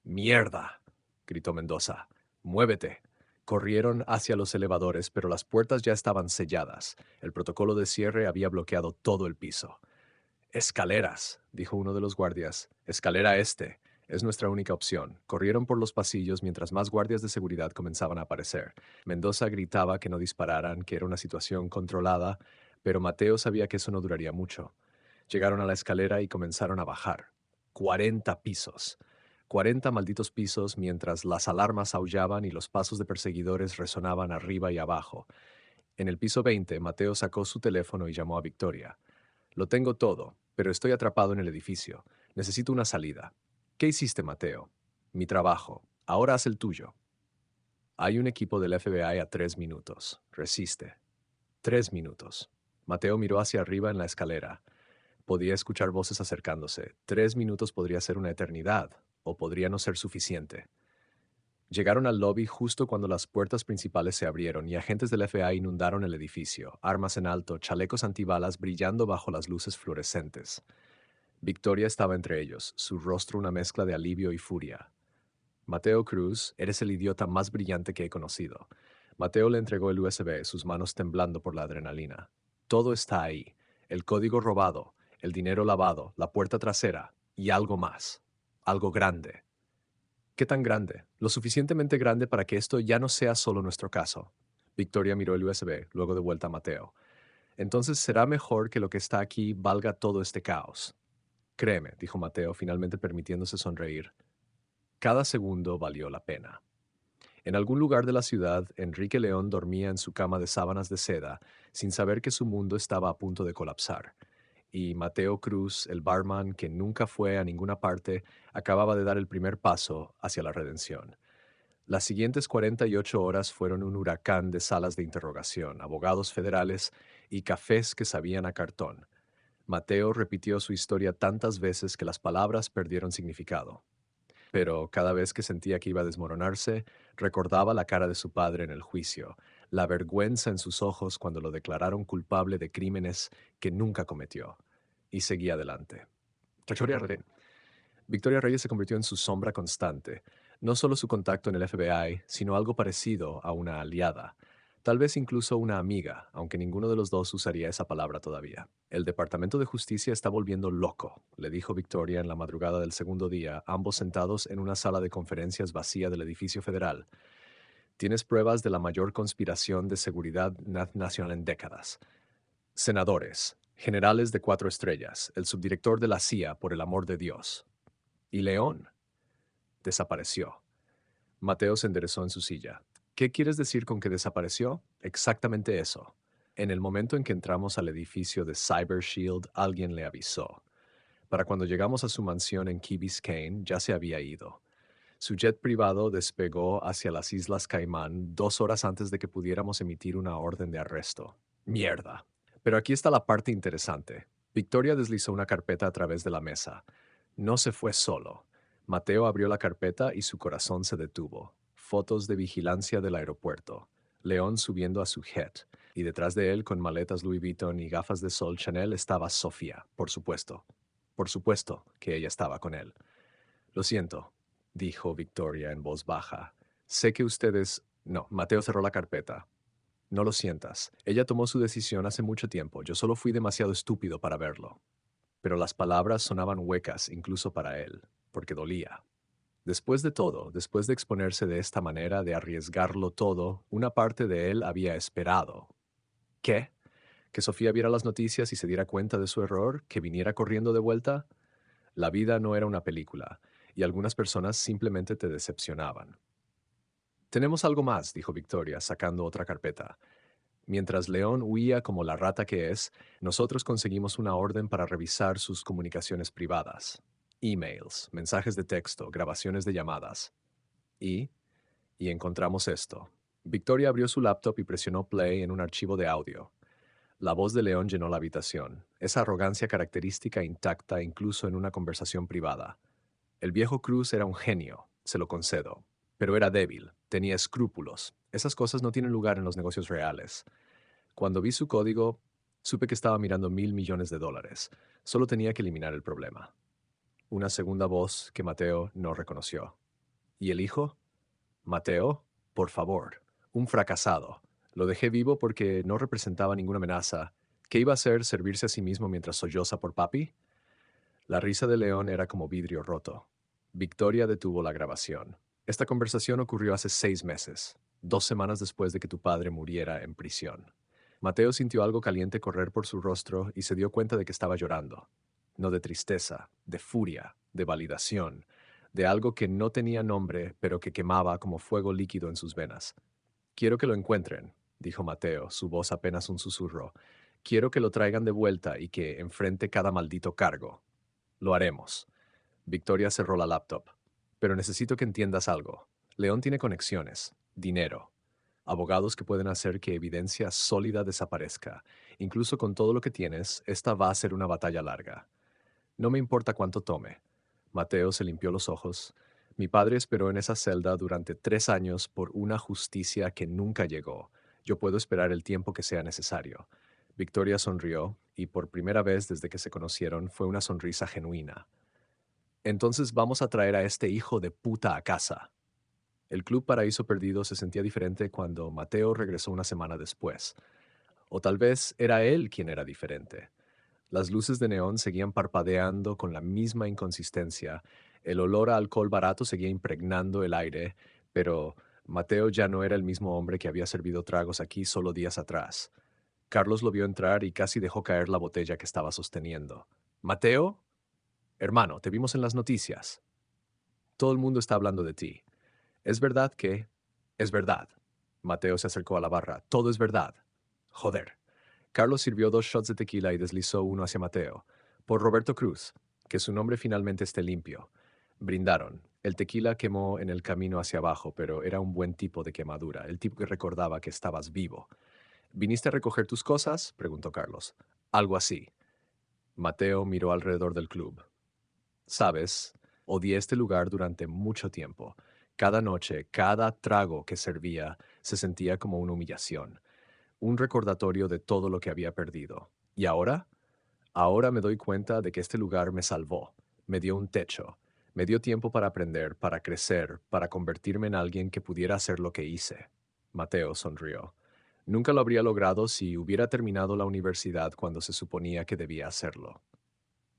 ¡Mierda!, gritó Mendoza. ¡Muévete! Corrieron hacia los elevadores, pero las puertas ya estaban selladas. El protocolo de cierre había bloqueado todo el piso. Escaleras, dijo uno de los guardias. Escalera este. Es nuestra única opción. Corrieron por los pasillos mientras más guardias de seguridad comenzaban a aparecer. Mendoza gritaba que no dispararan, que era una situación controlada, pero Mateo sabía que eso no duraría mucho. Llegaron a la escalera y comenzaron a bajar. 40 pisos. 40 malditos pisos mientras las alarmas aullaban y los pasos de perseguidores resonaban arriba y abajo. En el piso 20, Mateo sacó su teléfono y llamó a Victoria. Lo tengo todo, pero estoy atrapado en el edificio. Necesito una salida. ¿Qué hiciste, Mateo? Mi trabajo. Ahora haz el tuyo. Hay un equipo del FBI a 3 minutos. Resiste. 3 minutos. Mateo miró hacia arriba en la escalera. Podía escuchar voces acercándose. 3 minutos podría ser una eternidad, o podría no ser suficiente. Llegaron al lobby justo cuando las puertas principales se abrieron y agentes del FBI inundaron el edificio, armas en alto, chalecos antibalas brillando bajo las luces fluorescentes. Victoria estaba entre ellos, su rostro una mezcla de alivio y furia. Mateo Cruz, eres el idiota más brillante que he conocido. Mateo le entregó el USB, sus manos temblando por la adrenalina. Todo está ahí. El código robado, el dinero lavado, la puerta trasera y algo más. Algo grande. ¿Qué tan grande? Lo suficientemente grande para que esto ya no sea solo nuestro caso. Victoria miró el USB, luego de vuelta a Mateo. Entonces será mejor que lo que está aquí valga todo este caos. Créeme, dijo Mateo, finalmente permitiéndose sonreír. Cada segundo valió la pena. En algún lugar de la ciudad, Enrique León dormía en su cama de sábanas de seda, sin saber que su mundo estaba a punto de colapsar. Y Mateo Cruz, el barman que nunca fue a ninguna parte, acababa de dar el primer paso hacia la redención. Las siguientes 48 horas fueron un huracán de salas de interrogación, abogados federales y cafés que sabían a cartón. Mateo repitió su historia tantas veces que las palabras perdieron significado. Pero cada vez que sentía que iba a desmoronarse, recordaba la cara de su padre en el juicio, la vergüenza en sus ojos cuando lo declararon culpable de crímenes que nunca cometió, y seguía adelante. Victoria Reyes se convirtió en su sombra constante, no solo su contacto en el FBI, sino algo parecido a una aliada, tal vez incluso una amiga, aunque ninguno de los dos usaría esa palabra todavía. El Departamento de Justicia está volviendo loco, le dijo Victoria en la madrugada del segundo día, ambos sentados en una sala de conferencias vacía del edificio federal. Tienes pruebas de la mayor conspiración de seguridad nacional en décadas. Senadores, generales de 4 estrellas, el subdirector de la CIA, por el amor de Dios. Y León desapareció. Mateo se enderezó en su silla. ¿Qué quieres decir con que desapareció? Exactamente eso. En el momento en que entramos al edificio de Cyber Shield, alguien le avisó. Para cuando llegamos a su mansión en Key Biscayne, ya se había ido. Su jet privado despegó hacia las Islas Caimán 2 horas antes de que pudiéramos emitir una orden de arresto. Mierda. Pero aquí está la parte interesante. Victoria deslizó una carpeta a través de la mesa. No se fue solo. Mateo abrió la carpeta y su corazón se detuvo. Fotos de vigilancia del aeropuerto. León subiendo a su jet. Y detrás de él, con maletas Louis Vuitton y gafas de sol Chanel, estaba Sofía, por supuesto. Por supuesto que ella estaba con él. Lo siento, dijo Victoria en voz baja. Sé que ustedes... No, Mateo cerró la carpeta. No lo sientas. Ella tomó su decisión hace mucho tiempo. Yo solo fui demasiado estúpido para verlo. Pero las palabras sonaban huecas incluso para él, porque dolía. Después de todo, después de exponerse de esta manera, de arriesgarlo todo, una parte de él había esperado. ¿Qué? ¿Que Sofía viera las noticias y se diera cuenta de su error? ¿Que viniera corriendo de vuelta? La vida no era una película, y algunas personas simplemente te decepcionaban. Tenemos algo más, dijo Victoria, sacando otra carpeta. Mientras León huía como la rata que es, nosotros conseguimos una orden para revisar sus comunicaciones privadas. Emails, mensajes de texto, grabaciones de llamadas. Y encontramos esto. Victoria abrió su laptop y presionó play en un archivo de audio. La voz de León llenó la habitación, esa arrogancia característica intacta incluso en una conversación privada. El viejo Cruz era un genio, se lo concedo, pero era débil, tenía escrúpulos. Esas cosas no tienen lugar en los negocios reales. Cuando vi su código, supe que estaba mirando $1.000 millones. Solo tenía que eliminar el problema. Una segunda voz que Mateo no reconoció. ¿Y el hijo? Mateo, por favor. Un fracasado. Lo dejé vivo porque no representaba ninguna amenaza. ¿Qué iba a hacer? ¿Servirse a sí mismo mientras solloza por papi? La risa de León era como vidrio roto. Victoria detuvo la grabación. Esta conversación ocurrió hace 6 meses, 2 semanas después de que tu padre muriera en prisión. Mateo sintió algo caliente correr por su rostro y se dio cuenta de que estaba llorando. No de tristeza, de furia, de validación, de algo que no tenía nombre, pero que quemaba como fuego líquido en sus venas. Quiero que lo encuentren, dijo Mateo, su voz apenas un susurro. Quiero que lo traigan de vuelta y que enfrente cada maldito cargo. Lo haremos. Victoria cerró la laptop. Pero necesito que entiendas algo. León tiene conexiones, dinero, abogados que pueden hacer que evidencia sólida desaparezca. Incluso con todo lo que tienes, esta va a ser una batalla larga. No me importa cuánto tome. Mateo se limpió los ojos. Mi padre esperó en esa celda durante 3 años por una justicia que nunca llegó. Yo puedo esperar el tiempo que sea necesario. Victoria sonrió, y por primera vez desde que se conocieron fue una sonrisa genuina. Entonces vamos a traer a este hijo de puta a casa. El Club Paraíso Perdido se sentía diferente cuando Mateo regresó una semana después. O tal vez era él quien era diferente. Las luces de neón seguían parpadeando con la misma inconsistencia, el olor a alcohol barato seguía impregnando el aire, pero Mateo ya no era el mismo hombre que había servido tragos aquí solo días atrás. Carlos lo vio entrar y casi dejó caer la botella que estaba sosteniendo. ¿Mateo? Hermano, te vimos en las noticias. Todo el mundo está hablando de ti. ¿Es verdad que...? Es verdad. Mateo se acercó a la barra. Todo es verdad. Joder. Carlos sirvió 2 shots de tequila y deslizó uno hacia Mateo. Por Roberto Cruz, que su nombre finalmente esté limpio. Brindaron. El tequila quemó en el camino hacia abajo, pero era un buen tipo de quemadura, el tipo que recordaba que estabas vivo. ¿Viniste a recoger tus cosas? Preguntó Carlos. Algo así. Mateo miró alrededor del club. Sabes, odié este lugar durante mucho tiempo. Cada noche, cada trago que servía, se sentía como una humillación, un recordatorio de todo lo que había perdido. ¿Y ahora? Ahora me doy cuenta de que este lugar me salvó, me dio un techo, me dio tiempo para aprender, para crecer, para convertirme en alguien que pudiera hacer lo que hice. Mateo sonrió. Nunca lo habría logrado si hubiera terminado la universidad cuando se suponía que debía hacerlo.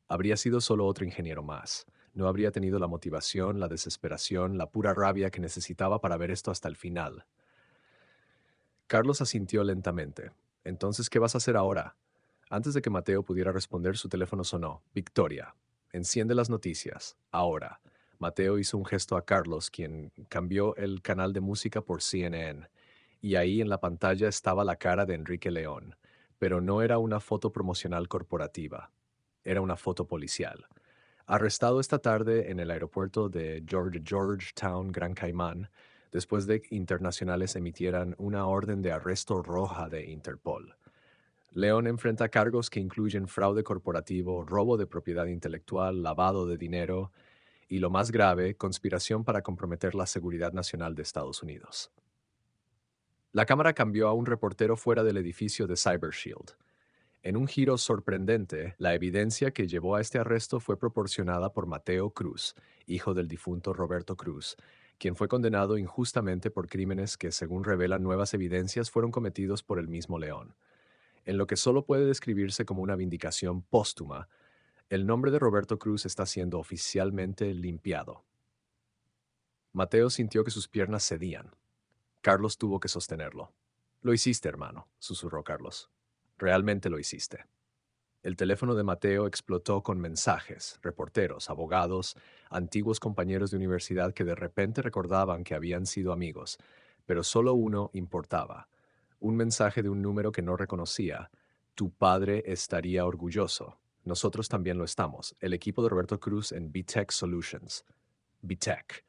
Habría sido solo otro ingeniero más. No habría tenido la motivación, la desesperación, la pura rabia que necesitaba para ver esto hasta el final. Carlos asintió lentamente. Entonces, ¿qué vas a hacer ahora? Antes de que Mateo pudiera responder, su teléfono sonó. Victoria. Enciende las noticias. Ahora. Mateo hizo un gesto a Carlos, quien cambió el canal de música por CNN. Y ahí en la pantalla estaba la cara de Enrique León. Pero no era una foto promocional corporativa. Era una foto policial. Arrestado esta tarde en el aeropuerto de Georgetown, Gran Caimán, después de que internacionales emitieran una orden de arresto roja de Interpol. León enfrenta cargos que incluyen fraude corporativo, robo de propiedad intelectual, lavado de dinero y, lo más grave, conspiración para comprometer la seguridad nacional de Estados Unidos. La cámara cambió a un reportero fuera del edificio de CyberShield. En un giro sorprendente, la evidencia que llevó a este arresto fue proporcionada por Mateo Cruz, hijo del difunto Roberto Cruz, quien fue condenado injustamente por crímenes que, según revelan nuevas evidencias, fueron cometidos por el mismo León. En lo que solo puede describirse como una vindicación póstuma, el nombre de Roberto Cruz está siendo oficialmente limpiado. Mateo sintió que sus piernas cedían. Carlos tuvo que sostenerlo. Lo hiciste, hermano, susurró Carlos. Realmente lo hiciste. El teléfono de Mateo explotó con mensajes, reporteros, abogados, antiguos compañeros de universidad que de repente recordaban que habían sido amigos, pero solo uno importaba. Un mensaje de un número que no reconocía. Tu padre estaría orgulloso. Nosotros también lo estamos. El equipo de Roberto Cruz en BTech Solutions. BTech,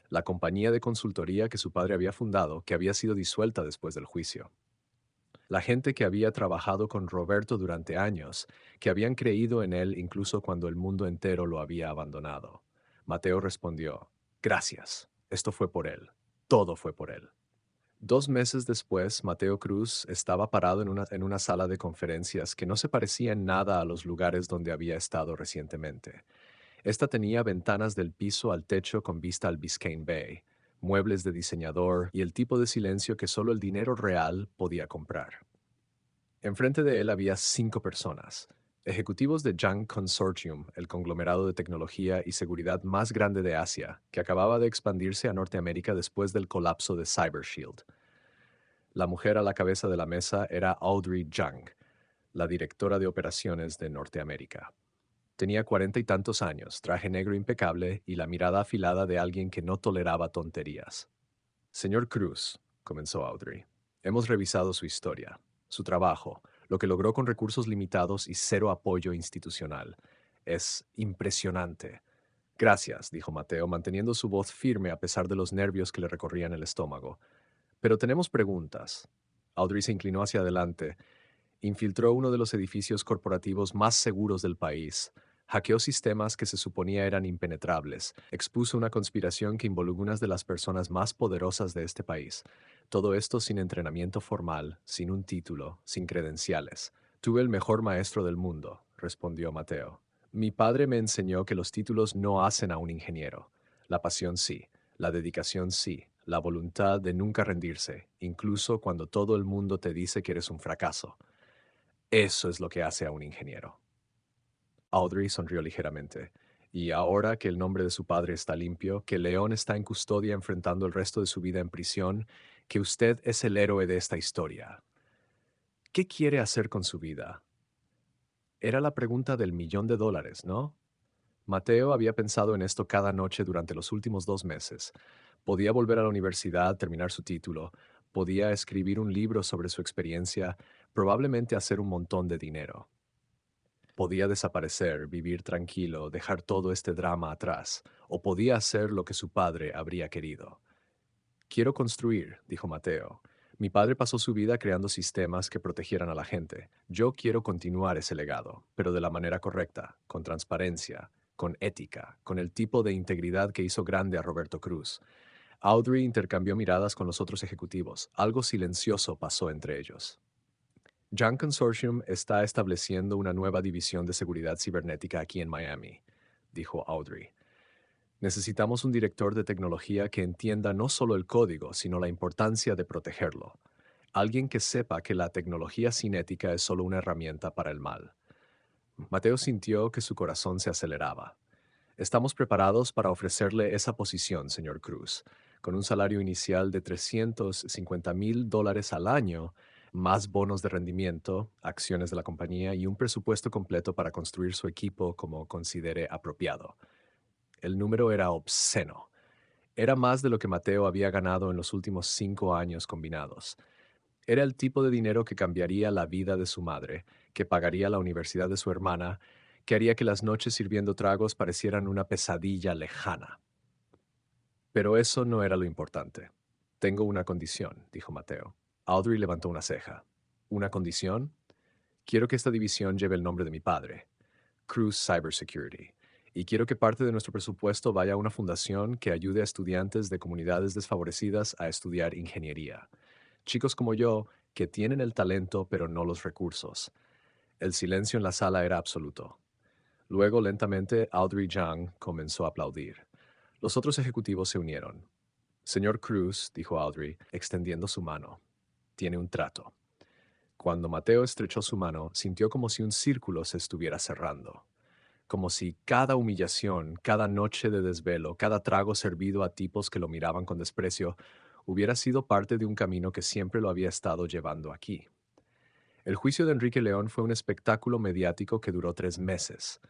la compañía de consultoría que su padre había fundado, que había sido disuelta después del juicio. La gente que había trabajado con Roberto durante años, que habían creído en él incluso cuando el mundo entero lo había abandonado. Mateo respondió, gracias, esto fue por él, todo fue por él. 2 meses después, Mateo Cruz estaba parado en una sala de conferencias que no se parecía en nada a los lugares donde había estado recientemente. Esta tenía ventanas del piso al techo con vista al Biscayne Bay, muebles de diseñador y el tipo de silencio que solo el dinero real podía comprar. Enfrente de él había 5 personas, ejecutivos de Jang Consortium, el conglomerado de tecnología y seguridad más grande de Asia, que acababa de expandirse a Norteamérica después del colapso de CyberShield. La mujer a la cabeza de la mesa era Audrey Jang, la directora de operaciones de Norteamérica. Tenía 40 y tantos años, traje negro impecable y la mirada afilada de alguien que no toleraba tonterías. Señor Cruz, comenzó Audrey, hemos revisado su historia, su trabajo, lo que logró con recursos limitados y cero apoyo institucional. Es impresionante. Gracias, dijo Mateo, manteniendo su voz firme a pesar de los nervios que le recorrían el estómago. Pero tenemos preguntas. Audrey se inclinó hacia adelante. Infiltró uno de los edificios corporativos más seguros del país. Hackeó sistemas que se suponía eran impenetrables. Expuso una conspiración que involucró unas de las personas más poderosas de este país. Todo esto sin entrenamiento formal, sin un título, sin credenciales. Tuve el mejor maestro del mundo, respondió Mateo. Mi padre me enseñó que los títulos no hacen a un ingeniero. La pasión sí, la dedicación sí, la voluntad de nunca rendirse, incluso cuando todo el mundo te dice que eres un fracaso. Eso es lo que hace a un ingeniero. Audrey sonrió ligeramente. Y ahora que el nombre de su padre está limpio, que León está en custodia enfrentando el resto de su vida en prisión, que usted es el héroe de esta historia. ¿Qué quiere hacer con su vida? Era la pregunta del $1.000.000, ¿no? Mateo había pensado en esto cada noche durante los últimos 2 meses. Podía volver a la universidad, terminar su título, podía escribir un libro sobre su experiencia, probablemente hacer un montón de dinero. Podía desaparecer, vivir tranquilo, dejar todo este drama atrás, o podía hacer lo que su padre habría querido. Quiero construir, dijo Mateo. Mi padre pasó su vida creando sistemas que protegieran a la gente. Yo quiero continuar ese legado, pero de la manera correcta, con transparencia, con ética, con el tipo de integridad que hizo grande a Roberto Cruz. Audrey intercambió miradas con los otros ejecutivos. Algo silencioso pasó entre ellos. Jan Consortium está estableciendo una nueva división de seguridad cibernética aquí en Miami, dijo Audrey. Necesitamos un director de tecnología que entienda no solo el código, sino la importancia de protegerlo. Alguien que sepa que la tecnología cinética es solo una herramienta para el mal. Mateo sintió que su corazón se aceleraba. Estamos preparados para ofrecerle esa posición, señor Cruz, con un salario inicial de $350.000 al año, más bonos de rendimiento, acciones de la compañía y un presupuesto completo para construir su equipo como considere apropiado. El número era obsceno. Era más de lo que Mateo había ganado en los últimos 5 años combinados. Era el tipo de dinero que cambiaría la vida de su madre, que pagaría la universidad de su hermana, que haría que las noches sirviendo tragos parecieran una pesadilla lejana. Pero eso no era lo importante. Tengo una condición, dijo Mateo. Audrey levantó una ceja. ¿Una condición? Quiero que esta división lleve el nombre de mi padre, Cruz Cybersecurity, y quiero que parte de nuestro presupuesto vaya a una fundación que ayude a estudiantes de comunidades desfavorecidas a estudiar ingeniería. Chicos como yo, que tienen el talento pero no los recursos. El silencio en la sala era absoluto. Luego, lentamente, Audrey Young comenzó a aplaudir. Los otros ejecutivos se unieron. Señor Cruz, dijo Audrey, extendiendo su mano. Tiene un trato. Cuando Mateo estrechó su mano, sintió como si un círculo se estuviera cerrando, como si cada humillación, cada noche de desvelo, cada trago servido a tipos que lo miraban con desprecio, hubiera sido parte de un camino que siempre lo había estado llevando aquí. El juicio de Enrique León fue un espectáculo mediático que duró 3 meses.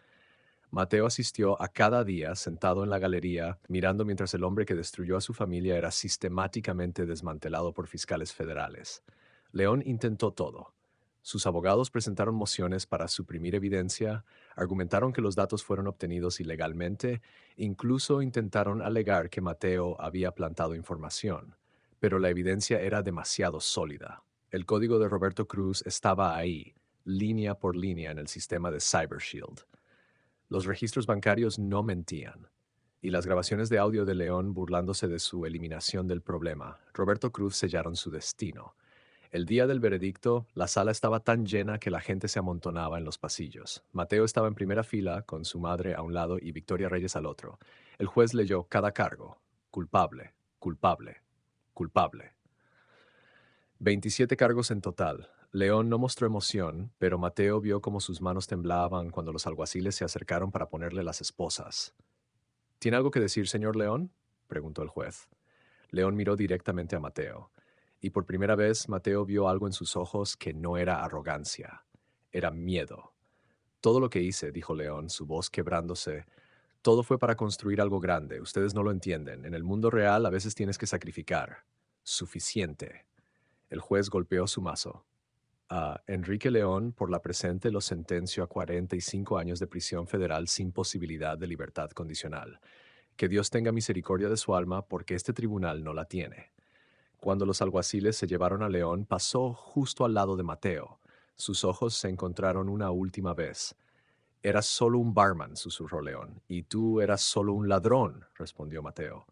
Mateo asistió a cada día sentado en la galería, mirando mientras el hombre que destruyó a su familia era sistemáticamente desmantelado por fiscales federales. León intentó todo. Sus abogados presentaron mociones para suprimir evidencia, argumentaron que los datos fueron obtenidos ilegalmente, incluso intentaron alegar que Mateo había plantado información. Pero la evidencia era demasiado sólida. El código de Roberto Cruz estaba ahí, línea por línea en el sistema de CyberShield. Los registros bancarios no mentían. Y las grabaciones de audio de León burlándose de su eliminación del problema, Roberto Cruz sellaron su destino. El día del veredicto, la sala estaba tan llena que la gente se amontonaba en los pasillos. Mateo estaba en primera fila, con su madre a un lado y Victoria Reyes al otro. El juez leyó cada cargo. Culpable, culpable, culpable. 27 cargos en total. León no mostró emoción, pero Mateo vio cómo sus manos temblaban cuando los alguaciles se acercaron para ponerle las esposas. ¿Tiene algo que decir, señor León?, preguntó el juez. León miró directamente a Mateo, y por primera vez Mateo vio algo en sus ojos que no era arrogancia, era miedo. Todo lo que hice, dijo León, su voz quebrándose, todo fue para construir algo grande. Ustedes no lo entienden. En el mundo real a veces tienes que sacrificar. Suficiente. El juez golpeó su mazo. A Enrique León, por la presente, lo sentenció a 45 años de prisión federal sin posibilidad de libertad condicional. Que Dios tenga misericordia de su alma, porque este tribunal no la tiene. Cuando los alguaciles se llevaron a León, pasó justo al lado de Mateo. Sus ojos se encontraron una última vez. Eras solo un barman, susurró León. Y tú eras solo un ladrón, respondió Mateo.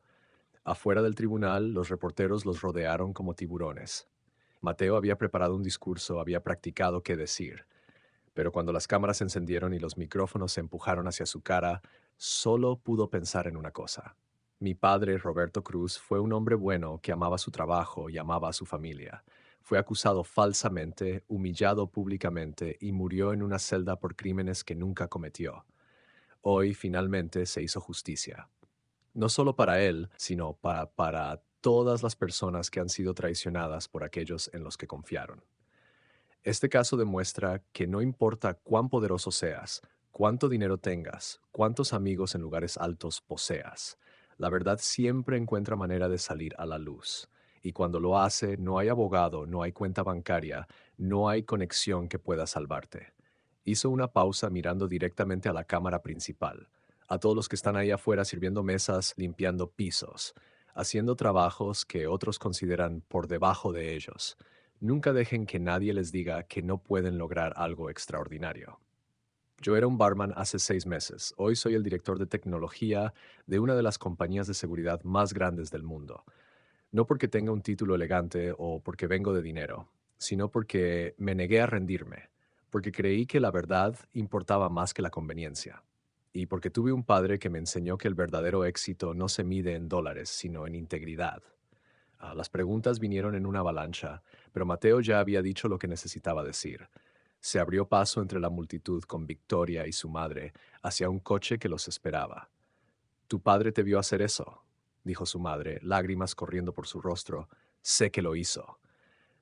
Afuera del tribunal, los reporteros los rodearon como tiburones. Mateo había preparado un discurso, había practicado qué decir. Pero cuando las cámaras se encendieron y los micrófonos se empujaron hacia su cara, solo pudo pensar en una cosa. Mi padre, Roberto Cruz, fue un hombre bueno que amaba su trabajo y amaba a su familia. Fue acusado falsamente, humillado públicamente y murió en una celda por crímenes que nunca cometió. Hoy finalmente se hizo justicia. No solo para él, sino para todas las personas que han sido traicionadas por aquellos en los que confiaron. Este caso demuestra que no importa cuán poderoso seas, cuánto dinero tengas, cuántos amigos en lugares altos poseas, la verdad siempre encuentra manera de salir a la luz. Y cuando lo hace, no hay abogado, no hay cuenta bancaria, no hay conexión que pueda salvarte. Hizo una pausa mirando directamente a la cámara principal, a todos los que están ahí afuera sirviendo mesas, limpiando pisos, haciendo trabajos que otros consideran por debajo de ellos. Nunca dejen que nadie les diga que no pueden lograr algo extraordinario. Yo era un barman hace 6 meses. Hoy soy el director de tecnología de una de las compañías de seguridad más grandes del mundo. No porque tenga un título elegante o porque vengo de dinero, sino porque me negué a rendirme, porque creí que la verdad importaba más que la conveniencia, y porque tuve un padre que me enseñó que el verdadero éxito no se mide en dólares, sino en integridad. Las preguntas vinieron en una avalancha, pero Mateo ya había dicho lo que necesitaba decir. Se abrió paso entre la multitud con Victoria y su madre hacia un coche que los esperaba. Tu padre te vio hacer eso, dijo su madre, lágrimas corriendo por su rostro. Sé que lo hizo.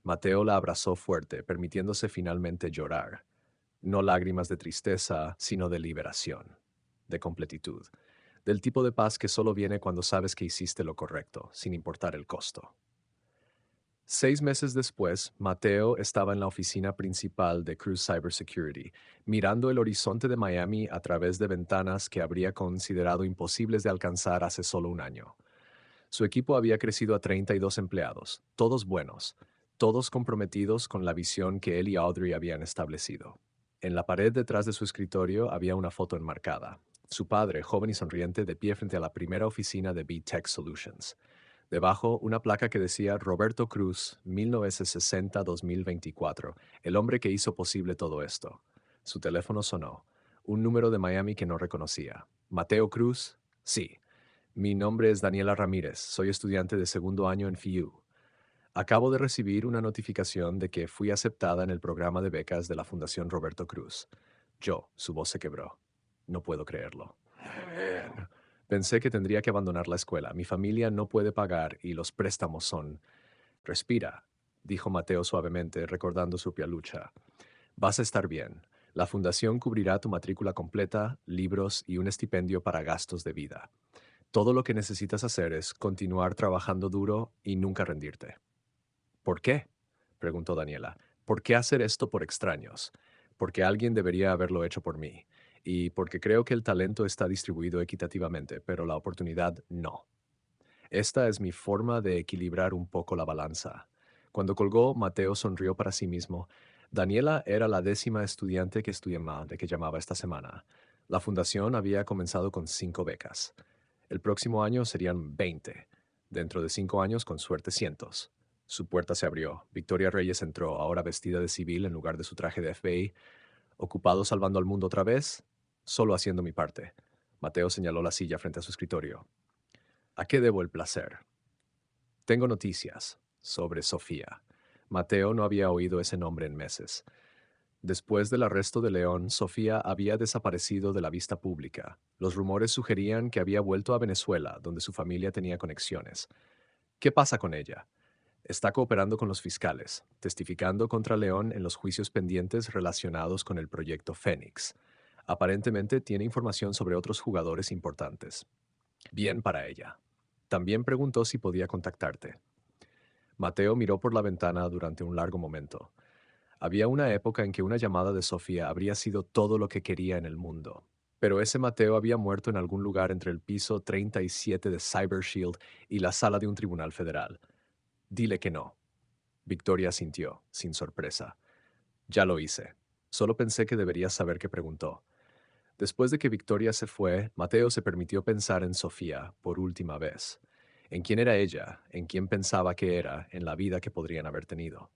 Mateo la abrazó fuerte, permitiéndose finalmente llorar. No lágrimas de tristeza, sino de liberación, de completitud, del tipo de paz que solo viene cuando sabes que hiciste lo correcto, sin importar el costo. 6 meses después, Mateo estaba en la oficina principal de Cruise Cybersecurity, mirando el horizonte de Miami a través de ventanas que habría considerado imposibles de alcanzar hace solo un año. Su equipo había crecido a 32 empleados, todos buenos, todos comprometidos con la visión que él y Audrey habían establecido. En la pared detrás de su escritorio había una foto enmarcada. Su padre, joven y sonriente, de pie frente a la primera oficina de B-Tech Solutions. Debajo, una placa que decía Roberto Cruz, 1960-2024, el hombre que hizo posible todo esto. Su teléfono sonó. Un número de Miami que no reconocía. ¿Mateo Cruz? Sí. Mi nombre es Daniela Ramírez. Soy estudiante de segundo año en FIU. Acabo de recibir una notificación de que fui aceptada en el programa de becas de la Fundación Roberto Cruz. Su voz se quebró. No puedo creerlo. Pensé que tendría que abandonar la escuela. Mi familia no puede pagar y los préstamos son... Respira, dijo Mateo suavemente, recordando su pialucha. Vas a estar bien. La fundación cubrirá tu matrícula completa, libros y un estipendio para gastos de vida. Todo lo que necesitas hacer es continuar trabajando duro y nunca rendirte. ¿Por qué? Preguntó Daniela. ¿Por qué hacer esto por extraños? Porque alguien debería haberlo hecho por mí. Y porque creo que el talento está distribuido equitativamente, pero la oportunidad no. Esta es mi forma de equilibrar un poco la balanza. Cuando colgó, Mateo sonrió para sí mismo. Daniela era la 10ª estudiante que de que llamaba esta semana. La fundación había comenzado con 5 becas. El próximo año serían 20. Dentro de 5 años, con suerte, cientos. Su puerta se abrió. Victoria Reyes entró, ahora vestida de civil en lugar de su traje de FBI. ¿Ocupado salvando al mundo otra vez? Solo haciendo mi parte. Mateo señaló la silla frente a su escritorio. ¿A qué debo el placer? Tengo noticias sobre Sofía. Mateo no había oído ese nombre en meses. Después del arresto de León, Sofía había desaparecido de la vista pública. Los rumores sugerían que había vuelto a Venezuela, donde su familia tenía conexiones. ¿Qué pasa con ella? Está cooperando con los fiscales, testificando contra León en los juicios pendientes relacionados con el proyecto Fénix. Aparentemente tiene información sobre otros jugadores importantes. Bien para ella. También preguntó si podía contactarte. Mateo miró por la ventana durante un largo momento. Había una época en que una llamada de Sofía habría sido todo lo que quería en el mundo. Pero ese Mateo había muerto en algún lugar entre el piso 37 de Cyber Shield y la sala de un tribunal federal. Dile que no. Victoria asintió, sin sorpresa. Ya lo hice. Solo pensé que deberías saber que preguntó. Después de que Victoria se fue, Mateo se permitió pensar en Sofía por última vez. En quién era ella, en quién pensaba que era, en la vida que podrían haber tenido.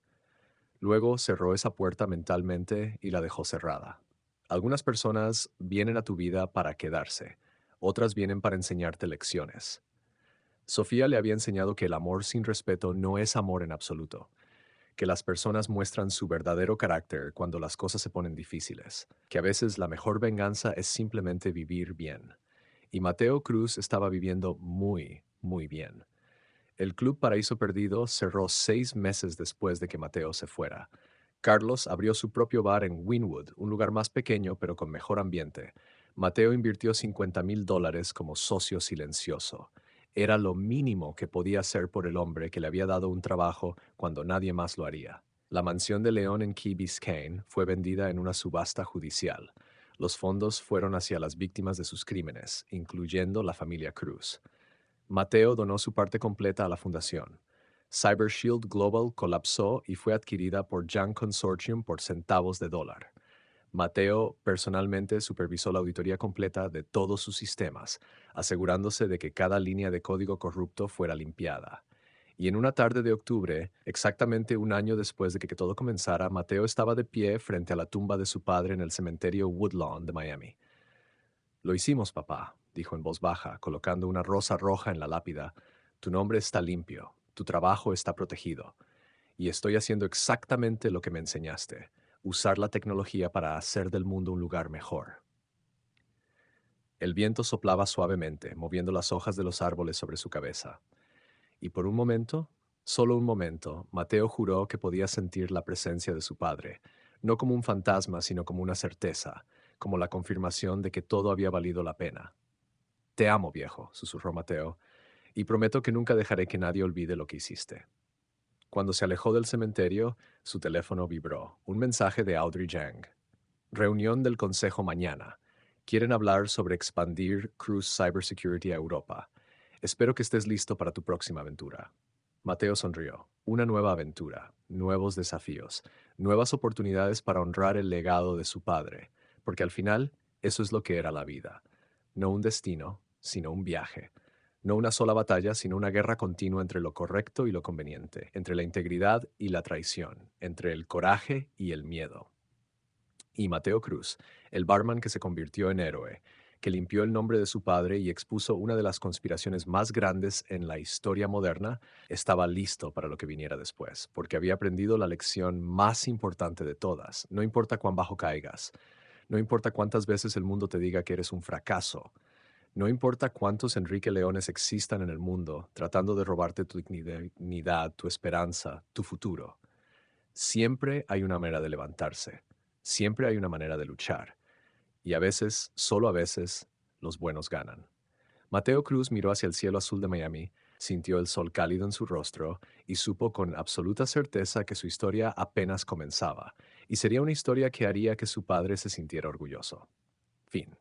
Luego cerró esa puerta mentalmente y la dejó cerrada. Algunas personas vienen a tu vida para quedarse, otras vienen para enseñarte lecciones. Sofía le había enseñado que el amor sin respeto no es amor en absoluto, que las personas muestran su verdadero carácter cuando las cosas se ponen difíciles, que a veces la mejor venganza es simplemente vivir bien. Y Mateo Cruz estaba viviendo muy, muy bien. El Club Paraíso Perdido cerró 6 meses después de que Mateo se fuera. Carlos abrió su propio bar en Wynwood, un lugar más pequeño pero con mejor ambiente. Mateo invirtió $50,000 como socio silencioso. Era lo mínimo que podía hacer por el hombre que le había dado un trabajo cuando nadie más lo haría. La mansión de León en Key Biscayne fue vendida en una subasta judicial. Los fondos fueron hacia las víctimas de sus crímenes, incluyendo la familia Cruz. Mateo donó su parte completa a la fundación. CyberShield Global colapsó y fue adquirida por Jan Consortium por centavos de dólar. Mateo personalmente supervisó la auditoría completa de todos sus sistemas, asegurándose de que cada línea de código corrupto fuera limpiada. Y en una tarde de octubre, exactamente un año después de que todo comenzara, Mateo estaba de pie frente a la tumba de su padre en el cementerio Woodlawn de Miami. Lo hicimos, papá, dijo en voz baja, colocando una rosa roja en la lápida. Tu nombre está limpio, tu trabajo está protegido, y estoy haciendo exactamente lo que me enseñaste, usar la tecnología para hacer del mundo un lugar mejor. El viento soplaba suavemente, moviendo las hojas de los árboles sobre su cabeza. Y por un momento, solo un momento, Mateo juró que podía sentir la presencia de su padre, no como un fantasma, sino como una certeza, como la confirmación de que todo había valido la pena. Te amo, viejo, susurró Mateo, y prometo que nunca dejaré que nadie olvide lo que hiciste. Cuando se alejó del cementerio, su teléfono vibró. Un mensaje de Audrey Yang. Reunión del Consejo mañana. Quieren hablar sobre expandir Cruise Cybersecurity a Europa. Espero que estés listo para tu próxima aventura. Mateo sonrió. Una nueva aventura, nuevos desafíos, nuevas oportunidades para honrar el legado de su padre, porque al final eso es lo que era la vida. No un destino, sino un viaje. No una sola batalla, sino una guerra continua entre lo correcto y lo conveniente, entre la integridad y la traición, entre el coraje y el miedo. Y Mateo Cruz, el barman que se convirtió en héroe, que limpió el nombre de su padre y expuso una de las conspiraciones más grandes en la historia moderna, estaba listo para lo que viniera después, porque había aprendido la lección más importante de todas. No importa cuán bajo caigas, no importa cuántas veces el mundo te diga que eres un fracaso, no importa cuántos Enrique Leones existan en el mundo tratando de robarte tu dignidad, tu esperanza, tu futuro. Siempre hay una manera de levantarse. Siempre hay una manera de luchar. Y a veces, solo a veces, los buenos ganan. Mateo Cruz miró hacia el cielo azul de Miami, sintió el sol cálido en su rostro y supo con absoluta certeza que su historia apenas comenzaba, y sería una historia que haría que su padre se sintiera orgulloso. Fin.